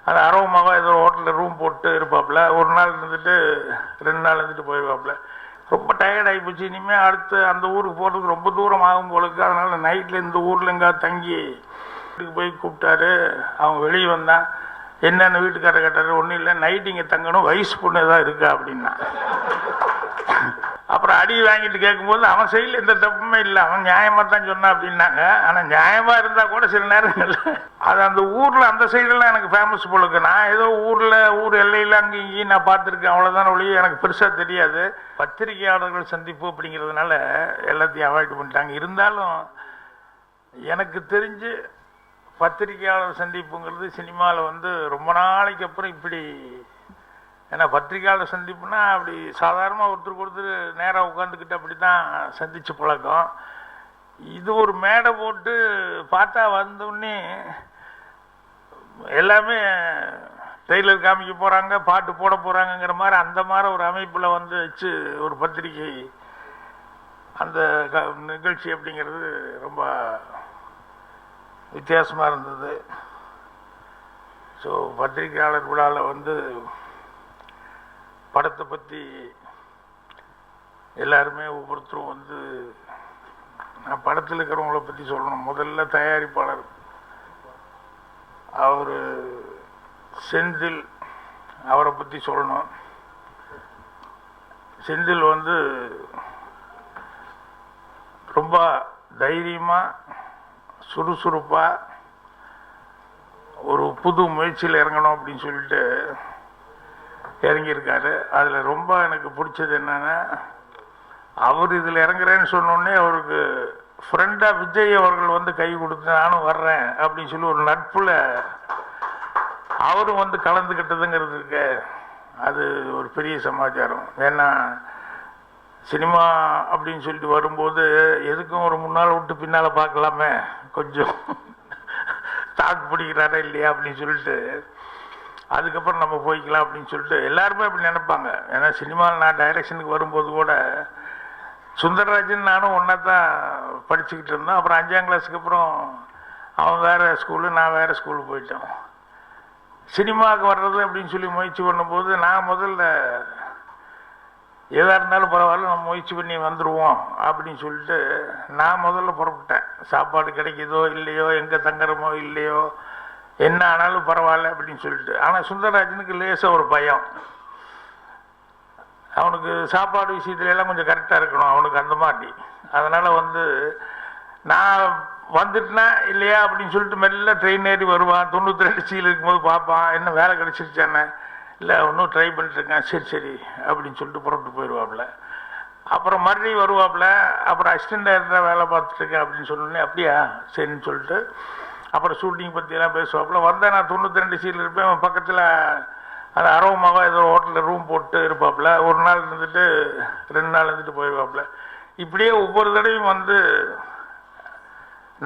அது அரவமாக ஏதோ ஹோட்டலில் ரூம் போட்டு இருப்பாப்புல. ஒரு நாள் இருந்துட்டு 2 நாள் இருந்துட்டு போயிடுவாப்புல. ரொம்ப டயர்ட் ஆகி போச்சு. இனிமேல் அடுத்து அந்த ஊருக்கு போகிறதுக்கு ரொம்ப தூரம் ஆகும் போலுக்கு. அதனால் நைட்டில் இந்த ஊரில் எங்கேயாவது தங்கி வீட்டுக்கு போய் கூப்பிட்டாரு. அவங்க வெளியே வந்தான். என்னென்ன வீட்டுக்காரர் கேட்டார். ஒன்றும் இல்லை, நைட்டு இங்கே தங்கணும், வயசு பொண்ணு தான் இருக்கா அப்படின்னா. அப்புறம் அடி வாங்கிட்டு கேட்கும்போது அவன் சைடில் எந்த தப்புமே இல்லை, அவன் நியாயமாக தான் சொன்னான் அப்படின்னாங்க. ஆனால் நியாயமாக இருந்தால் கூட சில நேரங்கள் அது அந்த ஊரில் அந்த சைடெல்லாம் எனக்கு ஃபேமஸ் போலுக்கு. நான் ஏதோ ஊர் எல்லையில் அங்கே இங்கேயும் நான் பார்த்துருக்கேன், அவ்வளோதான் ஒழிய எனக்கு பெருசாக தெரியாது. பத்திரிகையாளர்கள் சந்திப்பு அப்படிங்கிறதுனால எல்லாத்தையும் அவாய்ட் பண்ணிட்டாங்க. இருந்தாலும் எனக்கு தெரிஞ்சு பத்திரிகையாளர் சந்திப்புங்கிறது சினிமாவில் வந்து ரொம்ப நாளைக்கு அப்புறம் இப்படி. ஏன்னா பத்திரிகையாளர் சந்திப்புனா அப்படி சாதாரணமாக ஒருத்தருக்கு நேராக உட்காந்துக்கிட்டு அப்படி தான் சந்திச்சு பழக்கம். இது ஒரு மேடை போட்டு பார்த்தா வந்தோடனே எல்லாமே ட்ரெய்லர் காமிக்க போகிறாங்க, பாட்டு போட போகிறாங்கங்கிற மாதிரி அந்த மாதிரி ஒரு அமைப்பில் வந்து வச்சு ஒரு பத்திரிகை அந்த நிகழ்ச்சி அப்படிங்கிறது ரொம்ப வித்தியாசமாக இருந்தது. ஸோ பத்திரிகையாளர் விழாவில் வந்து படத்தை பற்றி எல்லாருமே ஒவ்வொருத்தரும் வந்து நான் படத்தில் இருக்கிறவங்கள பற்றி சொல்லணும். முதல்ல தயாரிப்பாளர் அவர் செந்தில், அவரை பற்றி சொல்லணும். செந்தில் வந்து ரொம்ப தைரியமாக சுறுசுறுப்பாக ஒரு புது முயற்சியில் இறங்கணும் அப்படின்னு சொல்லிட்டு இறங்கியிருக்காரு. அதில் ரொம்ப எனக்கு பிடிச்சது என்னன்னா, அவர் இதில் இறங்குறேன்னு சொன்னோடனே அவருக்கு ஃப்ரெண்டாக விஜய் அவர்கள் வந்து கை கொடுத்து நானும் வர்றேன் அப்படின்னு சொல்லி ஒரு நட்பில் அவரும் வந்து கலந்துக்கிட்டதுங்கிறது இருக்கு. அது ஒரு பெரிய சமாச்சாரம். ஏன்னா சினிமா அப்படின்னு சொல்லிட்டு வரும்போது எதுக்கும் ஒரு முன்னால் விட்டு பின்னால் பார்க்கலாமே, கொஞ்சம் தாக்கு பிடிக்கிறாரா இல்லையா அப்படின்னு சொல்லிட்டு அதுக்கப்புறம் நம்ம போய்க்கலாம் அப்படின்னு சொல்லிட்டு எல்லாருமே அப்படி நினைப்பாங்க. ஏன்னா சினிமாவில் நான் டைரக்ஷனுக்கு வரும்போது கூட சுந்தரராஜன் நானும் ஒன்றா தான் படிச்சுக்கிட்டு இருந்தோம். அப்புறம் 5ஆம் கிளாஸுக்கு அப்புறம் அவன் வேறு ஸ்கூலு, நான் வேறு ஸ்கூலுக்கு போயிட்டோம். சினிமாவுக்கு வர்றது அப்படின்னு சொல்லி முயற்சி பண்ணும்போது நான் முதல்ல எதாக இருந்தாலும் பரவாயில்ல நம்ம முயற்சி பண்ணி வந்துடுவோம் அப்படின்னு சொல்லிட்டு நான் முதல்ல புறப்பட்டேன். சாப்பாடு கிடைக்குதோ இல்லையோ, எங்கே தங்குறமோ இல்லையோ, என்ன ஆனாலும் பரவாயில்ல அப்படின்னு சொல்லிட்டு. ஆனால் சுந்தரராஜனுக்கு லேசாக ஒரு பயம். அவனுக்கு சாப்பாடு விஷயத்துல எல்லாம் கொஞ்சம் கரெக்டாக இருக்கணும் அவனுக்கு அந்த மாதிரி. அதனால் வந்து நான் வந்துட்டுனா இல்லையா அப்படின்னு சொல்லிட்டு மெல்ல ட்ரெயின் ஏறி வருவான். 92 சீல் இருக்கும்போது பார்ப்பான், என்ன வேலை கிடச்சிருச்சானே, இல்லை இன்னும் ட்ரை பண்ணிட்டுருக்கேன், சரி சரி அப்படின்னு சொல்லிட்டு புறப்பட்டு போயிடுவாப்புல. அப்புறம் மறுபடியும் வருவாப்புல. அப்புறம் அசிஸ்டண்ட் டைரக்டராக வேலை பார்த்துட்ருக்கேன் அப்படின்னு சொன்னோடனே அப்படியா சரின்னு சொல்லிட்டு அப்புறம் ஷூட்டிங் பற்றியெல்லாம் பேசுவாப்புல. வந்தால் நான் 92 சீல் இருப்பேன். அவன் பக்கத்தில் அது அரவமாக ஏதோ ஹோட்டலில் ரூம் போட்டு இருப்பாப்புல. ஒரு நாள் இருந்துட்டு 2 நாள் இருந்துட்டு போயிடுவாப்புல. இப்படியே ஒவ்வொரு தடவையும் வந்து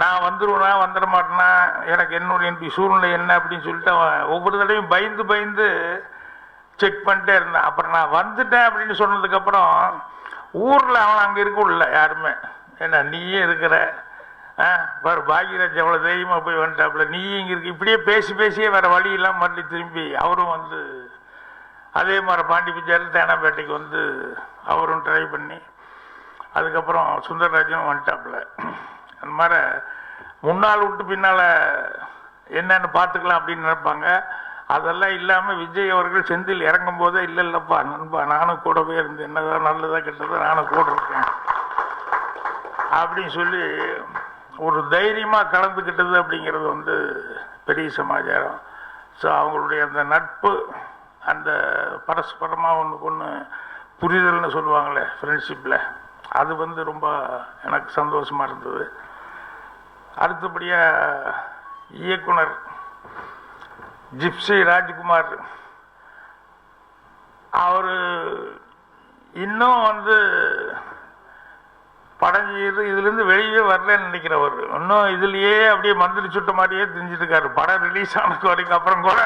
நான் வந்துடுவேனா வந்துட மாட்டேனா, எனக்கு என்னுடைய சூழ்நிலை என்ன அப்படின்னு சொல்லிட்டு அவன் ஒவ்வொரு தடவையும் பயந்து பயந்து செக் பண்ணிட்டே இருந்தான். அப்புறம் நான் வந்துட்டேன் அப்படின்னு சொன்னதுக்கப்புறம் ஊரில் அவன் அங்கே இருக்கல யாருமே. ஏன்னா நீயே இருக்கிற பாரு பாக்யராஜ் எவ்வளோ தைரியமாக போய் வந்துட்டாப்புல, நீ இங்கே இருக்கு. இப்படியே பேசி பேசியே வேறு வழி இல்லாமல் மறுபடியும் திரும்பி அவரும் வந்து அதே மாதிரி பாண்டி பிச்சாரு தேனாப்பேட்டைக்கு வந்து அவரும் ட்ரை பண்ணி அதுக்கப்புறம் சுந்தரராஜனும் வந்துட்டாப்புல. அந்த மாதிரி முன்னால் விட்டு பின்னால் என்னென்னு பார்த்துக்கலாம் அப்படின்னு நினைப்பாங்க. அதெல்லாம் இல்லாமல் விஜய் அவர்கள் செந்தில் இறங்கும் போதே இல்லை இல்லைப்பா நண்பா நானும் கூடவே இருந்து என்னதான் நல்லதாக கெட்டதோ நானும் கூட இருக்கேன் அப்படின்னு சொல்லி ஒரு தைரியமாக கலந்துக்கிட்டது அப்படிங்கிறது வந்து பெரிய சமாச்சாரம். ஸோ அவங்களுடைய அந்த நட்பு, அந்த பரஸ்பரமாக ஒன்றுக்கு ஒன்று புரிதல்னு சொல்லுவாங்களே ஃப்ரெண்ட்ஷிப்பில், அது வந்து ரொம்ப எனக்கு சந்தோஷமாக இருந்தது. அடுத்தபடியாக இயக்குனர் ஜிப்சி ராஜ்குமார், அவர் இன்னும் வந்து படம் செய்து இதுலேருந்து வெளியே வரலன்னு நினைக்கிறவர். இன்னும் இதுலேயே அப்படியே மந்திரி சுட்ட மாதிரியே தெரிஞ்சுட்டு இருக்காரு. படம் ரிலீஸ் ஆனது வரைக்கும் அப்புறம் கூட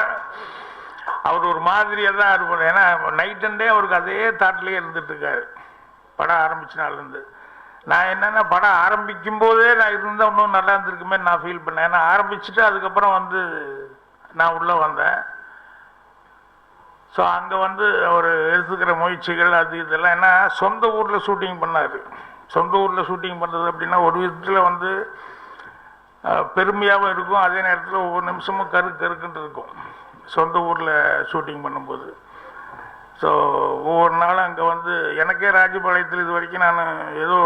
அவர் ஒரு மாதிரியாக தான் இருப்பார். ஏன்னா நைட் அண்ட் டே அவருக்கு அதே தாட்லேயே இருந்துட்டு இருக்காரு படம் ஆரம்பிச்ச நாள்லேருந்து. நான் என்னென்னா படம் ஆரம்பிக்கும் போதே நான் இருந்தால் இன்னும் நல்லா இருந்திருக்குமே நான் ஃபீல் பண்ணேன். ஏன்னா ஆரம்பிச்சுட்டு அதுக்கப்புறம் வந்து நான் உள்ளே வந்தேன். ஸோ அங்கே வந்து அவர் எடுத்துக்கிற முயற்சிகள் அது இதெல்லாம் என்ன சொந்த ஊரில் ஷூட்டிங் பண்ணார். சொந்த ஊரில் ஷூட்டிங் பண்ணுறது அப்படின்னா ஒரு விதத்தில் வந்து பெருமையாகவும் இருக்கும், அதே நேரத்தில் ஒவ்வொரு நிமிஷமும் கருக்குன்னு இருக்கும் சொந்த ஊரில் ஷூட்டிங் பண்ணும்போது. ஸோ ஒவ்வொரு நாளும் அங்கே வந்து எனக்கே ராஜபாளையத்தில் இது வரைக்கும் நான் ஏதோ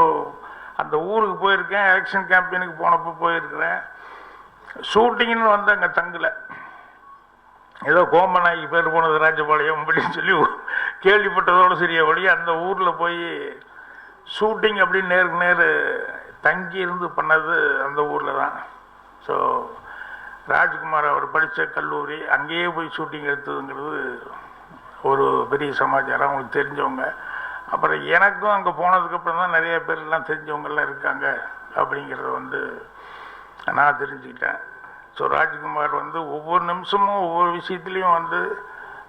அந்த ஊருக்கு போயிருக்கேன், எலெக்ஷன் கேம்பெயினுக்கு போனப்போ போயிருக்கிறேன். ஷூட்டிங்னு வந்து அங்கே தங்கலை, ஏதோ கோம்பனாகி பேர் போனது ராஜபாளையம் அப்படின்னு சொல்லி கேள்விப்பட்டதோடு சரியா ஒழி அந்த ஊரில் போய் ஷூட்டிங் அப்படின்னு நேருக்கு நேர் தங்கி இருந்து பண்ணது அந்த ஊரில் தான். ஸோ ராஜ்குமார் அவர் படித்த கல்லூரி அங்கேயே போய் ஷூட்டிங் எடுத்ததுங்கிறது ஒரு பெரிய சமாச்சாரம், அவங்களுக்கு தெரிஞ்சவங்க. அப்புறம் எனக்கும் அங்கே போனதுக்கப்புறம் தான் நிறைய பேர்லாம் தெரிஞ்சவங்கெல்லாம் இருக்காங்க அப்படிங்கிறத வந்து நான் தெரிஞ்சுக்கிட்டேன். ஸோ ராஜ்குமார் வந்து ஒவ்வொரு நிமிஷமும் ஒவ்வொரு விஷயத்துலேயும் வந்து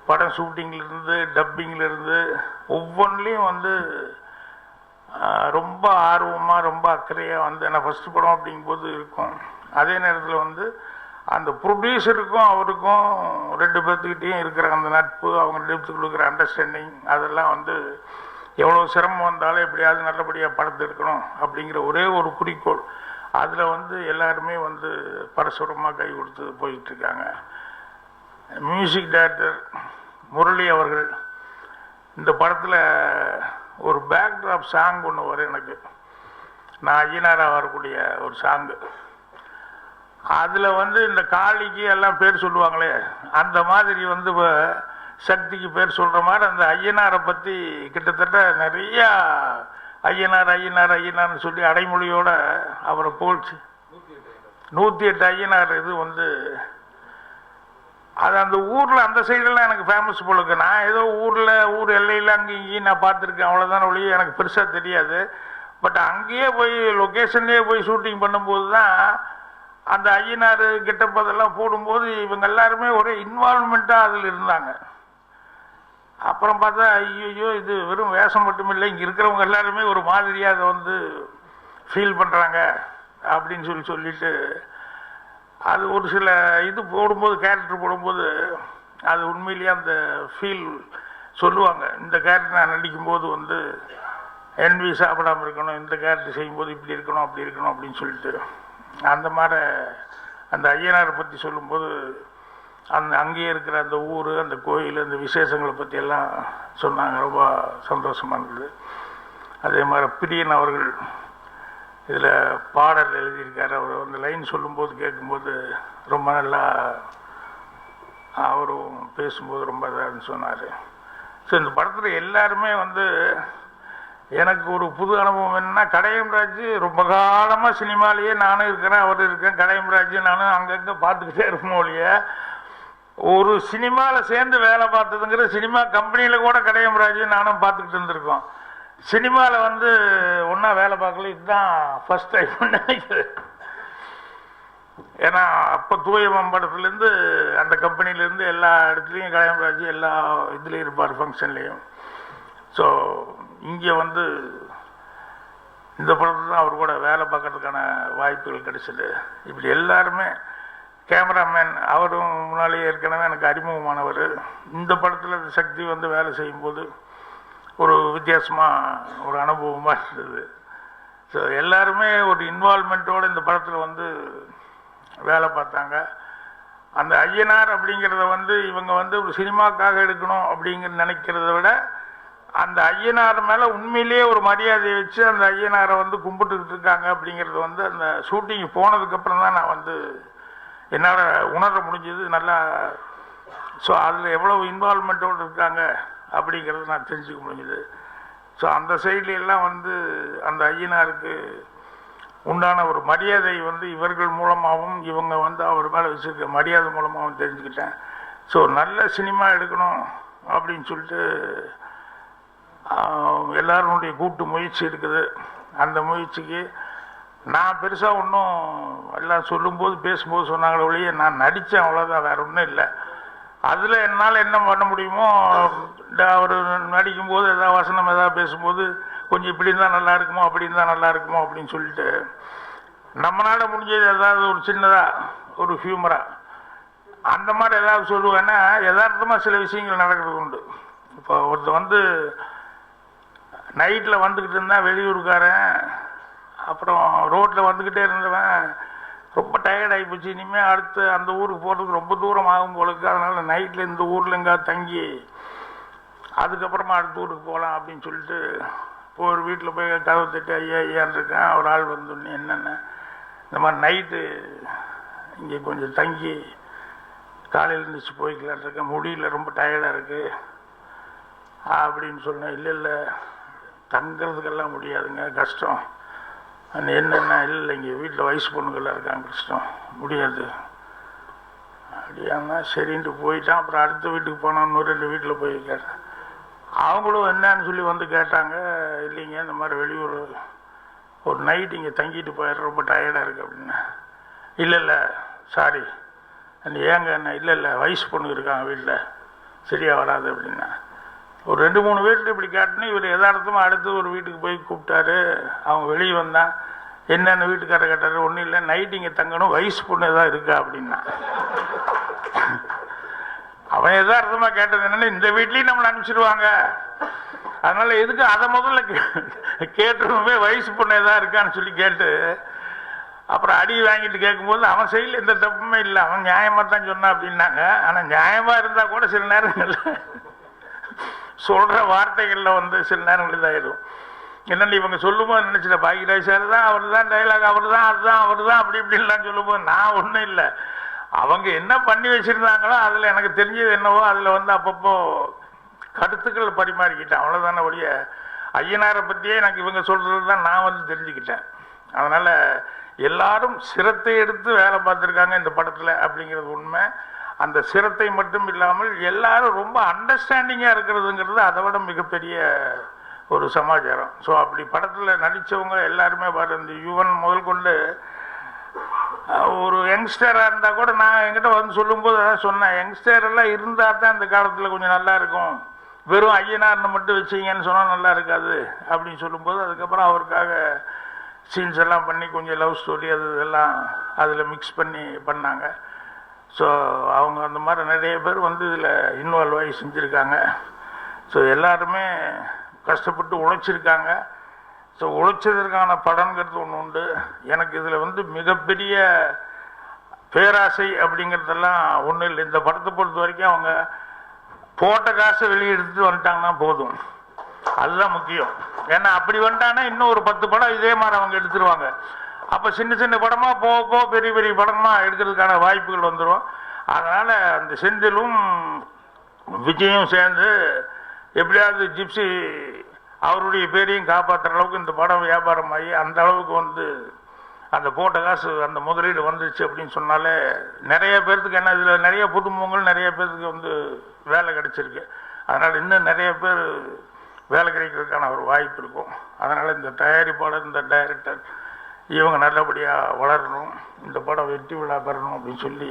படம் ஷூட்டிங்லேருந்து டப்பிங்லேருந்து ஒவ்வொன்றிலையும் வந்து ரொம்ப ஆர்வமாக ரொம்ப அக்கறையாக வந்து ஏன்னா ஃபஸ்ட்டு படம் அப்படிங்கும்போது இருக்கும். அதே நேரத்தில் வந்து அந்த ப்ரொடியூசருக்கும் அவருக்கும் ரெண்டு பேர்த்துக்கிட்டையும் இருக்கிற அந்த நட்பு, அவங்க ரெண்டு பேர்த்துக்கு கொடுக்குற அண்டர்ஸ்டாண்டிங், அதெல்லாம் வந்து எவ்வளோ சிரமம் வந்தாலும் எப்படியாவது நல்லபடியாக படத்தை எடுக்கணும் அப்படிங்கிற ஒரே ஒரு குறிக்கோள், அதில் வந்து எல்லாருமே வந்து பரஸ்பரமாக கை கொடுத்து போயிட்டுருக்காங்க. மியூசிக் டைரக்டர் முரளி அவர்கள் இந்த படத்தில் ஒரு பேக்ட்ராப் சாங் ஒன்று வரும் எனக்கு, நான் ஐயனாராக வரக்கூடிய ஒரு சாங்கு. அதில் வந்து இந்த காளிக்கு எல்லாம் பேர் சொல்லுவாங்களே அந்த மாதிரி வந்து சக்திக்கு பேர் சொல்கிற மாதிரி அந்த ஐயனாரை பற்றி கிட்டத்தட்ட நிறையா ஐயனார் ஐயனார் ஐயனார்னு சொல்லி அடைமொழியோடு அவரை போல்ச்சு 108 ஐயனார் இது வந்து அது அந்த ஊரில் அந்த சைடெல்லாம் எனக்கு ஃபேமஸ் போலுக்கு. நான் ஏதோ ஊர் எல்லையில் அங்கே இங்கேயும் நான் பார்த்துருக்கேன், அவ்வளோதான ஒழிய எனக்கு பெருசாக தெரியாது. பட் அங்கேயே போய் லொக்கேஷன்லேயே போய் ஷூட்டிங் பண்ணும்போது தான் அந்த ஐயனார் கெட்டப்பதெல்லாம் போடும்போது இவங்க எல்லாருமே ஒரே இன்வால்மெண்ட்டாக அதில் இருந்தாங்க. அப்புறம் பார்த்தா ஐயோ இது வெறும் வேஷம் மட்டும் இல்லை, இங்கே இருக்கிறவங்க எல்லாருமே ஒரு மாதிரியாக அதை வந்து ஃபீல் பண்ணுறாங்க அப்படின்னு சொல்லிட்டு அது ஒரு சில இது போடும்போது கேரக்டர் போடும்போது அது உண்மையிலேயே அந்த ஃபீல் சொல்லுவாங்க. இந்த கேரக்டர் நான் நடிக்கும்போது வந்து என்வி சாப்பிடாமல் இருக்கணும், இந்த கேரக்டர் செய்யும்போது இப்படி இருக்கணும் அப்படி இருக்கணும் அப்படின்னு சொல்லிட்டு அந்த மாதிரி அந்த ஐயனாரை பற்றி சொல்லும்போது அங்கேயே இருக்கிற அந்த ஊர் அந்த கோயில் அந்த விசேஷங்களை பற்றியெல்லாம் சொன்னாங்க, ரொம்ப சந்தோஷமாக இருந்தது. அதே மாதிரி பிரியன் அவர்கள் இதில் பாடல் எழுதியிருக்காரு. அவர் அந்த லைன் சொல்லும்போது கேட்கும்போது ரொம்ப நல்லா அவரும் பேசும்போது ரொம்ப இதாக சொன்னார். ஸோ இந்த படத்தில் எல்லாருமே வந்து எனக்கு ஒரு புது அனுபவம் என்னென்னா, கடையம்ராஜ் ரொம்ப காலமாக சினிமாலேயே நானும் இருக்கிறேன், அவர் இருக்கேன், கடையம்ராஜ் நானும் அங்கங்கே பார்த்துக்கிட்டே இருப்போம் ஒழிய ஒரு சினிமாவில் சேர்ந்து வேலை பார்த்ததுங்கிற சினிமா கம்பெனியில் கூட கடையம்ராஜ் நானும் பார்த்துக்கிட்டு இருந்திருக்கோம். சினிமாவில் வந்து ஒன்றா வேலை பார்க்கல, இதுதான் ஃபர்ஸ்ட் டைம் நினைக்கிறேன். ஏன்னா அப்போ தூயமம் படத்துலேருந்து அந்த கம்பெனிலேருந்து எல்லா இடத்துலையும் கடையம்ராஜ் எல்லா இதுலேயும் இருப்பார் ஃபங்க்ஷன்லேயும். ஸோ இங்கே வந்து இந்த படத்தில் தான் அவர் கூட வேலை பார்க்கறதுக்கான வாய்ப்புகள் கிடைச்சிது. இப்படி எல்லாருமே கேமராமேன் அவரும் முன்னாலேயே ஏற்கனவே எனக்கு அறிமுகமானவர். இந்த படத்தில் சக்தி வந்து வேலை செய்யும்போது ஒரு வித்தியாசமாக ஒரு அனுபவமாக இருந்தது. ஸோ எல்லாருமே ஒரு இன்வால்மெண்ட்டோடு இந்த படத்தில் வந்து வேலை பார்த்தாங்க. அந்த ஐயனார் அப்படிங்கிறத வந்து இவங்க வந்து ஒரு சினிமாக்காக எடுக்கணும் அப்படிங்கிற நினைக்கிறத விட அந்த ஐயனார் மேலே உண்மையிலேயே ஒரு மரியாதையை வச்சு அந்த ஐயனாரை வந்து கும்பிட்டுக்கிட்டு இருக்காங்க அப்படிங்கிறது வந்து அந்த ஷூட்டிங் போனதுக்கப்புறம் தான் நான் வந்து என்னால் உணர முடிஞ்சது நல்லா. ஸோ அதில் எவ்வளோ இன்வால்மெண்ட்டோடு இருக்காங்க அப்படிங்கிறது நான் தெரிஞ்சுக்க முடிஞ்சுது. ஸோ அந்த சைட்லாம் வந்து அந்த ஐயனாருக்கு உண்டான ஒரு மரியாதை வந்து இவர்கள் மூலமாகவும் இவங்க வந்து அவர் மேலே வச்சுருக்க மரியாதை மூலமாகவும் தெரிஞ்சுக்கிட்டேன். ஸோ நல்ல சினிமா எடுக்கணும் அப்படின்னு சொல்லிட்டு எல்லாருடைய கூட்டு முயற்சி இருக்குது. அந்த முயற்சிக்கு நான் பெருசாக ஒன்றும் எல்லாம் சொல்லும்போது பேசும்போது சொன்னாங்களே ஒழிய நான் நடித்தேன், அவ்வளோதான், வேறு ஒன்றும் இல்லை. அதில் என்னால் என்ன பண்ண முடியுமோ அவர் நடிக்கும்போது ஏதாவது வசனம் ஏதாவது பேசும்போது கொஞ்சம் இப்படி இருந்தால் நல்லா இருக்குமோ அப்படி இருந்தால் நல்லா இருக்குமோ அப்படின்னு சொல்லிட்டு நம்மளால் முடிஞ்சது ஏதாவது ஒரு சின்னதாக ஒரு ஹியூமராக அந்த மாதிரி ஏதாவது சொல்லுவேன்னா யதார்த்தமாக சில விஷயங்கள் நடக்கிறது உண்டு. இப்போ ஒருத்தர் நைட்டில் வந்துக்கிட்டு இருந்தால் வெளியூருக்காரன், அப்புறம் ரோட்டில் வந்துக்கிட்டே இருந்தவன் ரொம்ப டயர்ட் ஆகி போச்சு, இனிமேல் அடுத்து அந்த ஊருக்கு போகிறதுக்கு ரொம்ப தூரம் ஆகும் போலுக்கு, அதனால் நைட்டில் இந்த ஊரில் எங்கேயாவது தங்கி அதுக்கப்புறமா அடுத்த ஊருக்கு போகலாம் அப்படின்னு சொல்லிட்டு ஒரு வீட்டில் போய் கதவை தட்டி ஐயான்னு இருக்கேன். ஒரு ஆள் வந்தோடனே என்னென்ன இந்த மாதிரி நைட்டு இங்கே கொஞ்சம் தங்கி காலையில் இருந்துச்சு போய்க்கலான் இருக்கேன், முடியல, ரொம்ப டயர்டாக இருக்குது அப்படின்னு சொன்னேன். இல்லை தங்கிறதுக்கெல்லாம் முடியாதுங்க, கஷ்டம். என்னென்ன இல்லை இங்கே வீட்டில் வயசு பொண்ணுங்கள்லாம் இருக்காங்க, கஷ்டம், முடியாது அப்படியானா சரின்ட்டு போயிட்டான். அப்புறம் அடுத்த வீட்டுக்கு போனோம், இன்னொரு 2 வீட்டில் போய் கேட்டேன். அவங்களும் என்னன்னு சொல்லி வந்து கேட்டாங்க. இல்லைங்க இந்த மாதிரி வெளியூர் ஒரு நைட் இங்கே தங்கிட்டு போயிடுற, ரொம்ப டயர்டாக இருக்குது அப்படின்னா. இல்லை சாரி ஏங்க என்ன, இல்லை வயசு பொண்ணு இருக்காங்க வீட்டில், சரியாக வராது அப்படின்னா. ஒரு 2-3 வீட்டில் இப்படி கேட்டோன்னே இவர் யதார்த்தமாக அடுத்து ஒரு வீட்டுக்கு போய் கூப்பிட்டாரு. அவங்க வெளியே வந்தான். என்னென்ன வீட்டுக்காரர் கேட்டார். ஒன்றும் இல்லை, நைட் இங்கே தங்கணும், வயசு பொண்ணு தான் இருக்கா அப்படின்னா. அவன் யதார்த்தமாக கேட்டது என்னன்னா, இந்த வீட்லேயும் நம்மளை அனுப்பிச்சிடுவாங்க, அதனால எதுக்கு அதை முதல்ல கேட்டுருமே, வயசு பொண்ணு தான் இருக்கான்னு சொல்லி கேட்டு அப்புறம் அடி வாங்கிட்டு கேட்கும்போது அவன் சைடில் எந்த தப்புமே இல்லை, அவன் நியாயமாக தான் சொன்னான் அப்படின்னாங்க. ஆனால் நியாயமாக இருந்தால் கூட சில நேரங்களில் சொல்கிற வார்த்தைகளில் சில நேரங்கள் இதாகிடும். என்னென்ன இவங்க சொல்லும்போது நினச்சிட்ட பாக்கியராஜ் சார் தான், அவர் தான் டைலாக், அவர் தான் அவர் தான் அப்படி இப்படின்லாம் சொல்லும்போது நான் ஒன்றும் இல்லை, அவங்க என்ன பண்ணி வச்சுருந்தாங்களோ அதில் எனக்கு தெரிஞ்சது என்னவோ அதில் அப்பப்போ கருத்துக்கள் பரிமாறிக்கிட்டேன், அவ்வளோதானே ஒழிய ஐயனாரை பற்றியே எனக்கு இவங்க சொல்கிறது தான் நான் தெரிஞ்சுக்கிட்டேன். அதனால் எல்லாரும் சிரத்தை எடுத்து வேலை பார்த்துருக்காங்க இந்த படத்தில் அப்படிங்கிறது உண்மை. அந்த சிரத்தை மட்டும் இல்லாமல் எல்லாரும் ரொம்ப அண்டர்ஸ்டாண்டிங்காக இருக்கிறதுங்கிறது அதை விட மிகப்பெரிய ஒரு சமாச்சாரம். ஸோ அப்படி படத்தில் நடித்தவங்க எல்லாருமே பாரு, இந்த யுவன் முதல் கொண்டு ஒரு யங்ஸ்டராக இருந்தால் கூட நான் என்கிட்ட சொல்லும்போது அதான் சொன்னேன், யங்ஸ்டர் எல்லாம் இருந்தால் தான் இந்த காலத்தில் கொஞ்சம் நல்லா இருக்கும், வெறும் ஐயனார்னு மட்டும் வச்சிங்கன்னு சொன்னால் நல்லா இருக்காது அப்படின்னு சொல்லும்போது அதுக்கப்புறம் அவருக்காக சீன்ஸ் எல்லாம் பண்ணி கொஞ்சம் லவ் ஸ்டோரி அது இதெல்லாம் அதில் மிக்ஸ் பண்ணி பண்ணாங்க. ஸோ அவங்க அந்த மாதிரி நிறைய பேர் இதில் இன்வால்வ் ஆகி செஞ்சுருக்காங்க. ஸோ எல்லாருமே கஷ்டப்பட்டு உழைச்சிருக்காங்க. ஸோ உழைச்சதற்கான படங்கிறது ஒன்று உண்டு. எனக்கு இதில் மிகப்பெரிய பேராசை அப்படிங்கிறதெல்லாம் ஒன்றும் இல்லை. இந்த படத்தை பொறுத்த வரைக்கும் அவங்க போட்ட காசை வெளியெடுத்து வந்துட்டாங்கன்னா போதும், அதுதான் முக்கியம். ஏன்னா அப்படி வந்துட்டாங்கன்னா இன்னும் ஒரு 10 படம் இதே மாதிரி அவங்க எடுத்துருவாங்க. அப்போ சின்ன சின்ன படமாக போக பெரிய பெரிய படமாக எடுக்கிறதுக்கான வாய்ப்புகள் வந்துடும். அதனால் அந்த செந்திலும் விஜயும் சேர்ந்து எப்படியாவது ஜிப்சி அவருடைய பேரையும் காப்பாற்றுற அளவுக்கு இந்த படம் வியாபாரமாகி அந்த அளவுக்கு அந்த போட்ட காசு அந்த முதலீடு வந்துருச்சு அப்படின்னு சொன்னாலே நிறைய பேர்த்துக்கு, என்ன இதில் நிறைய புதுமுகங்கள் நிறைய பேர்த்துக்கு வேலை கிடைச்சிருக்கு. அதனால் இன்னும் நிறைய பேர் வேலை கிடைக்கிறதுக்கான ஒரு வாய்ப்பு இருக்கும். அதனால் இந்த தயாரிப்பாளர், இந்த டைரக்டர் இவங்க நல்லபடியாக வளரணும், இந்த படம் வெற்றி விழா பெறணும் அப்படின்னு சொல்லி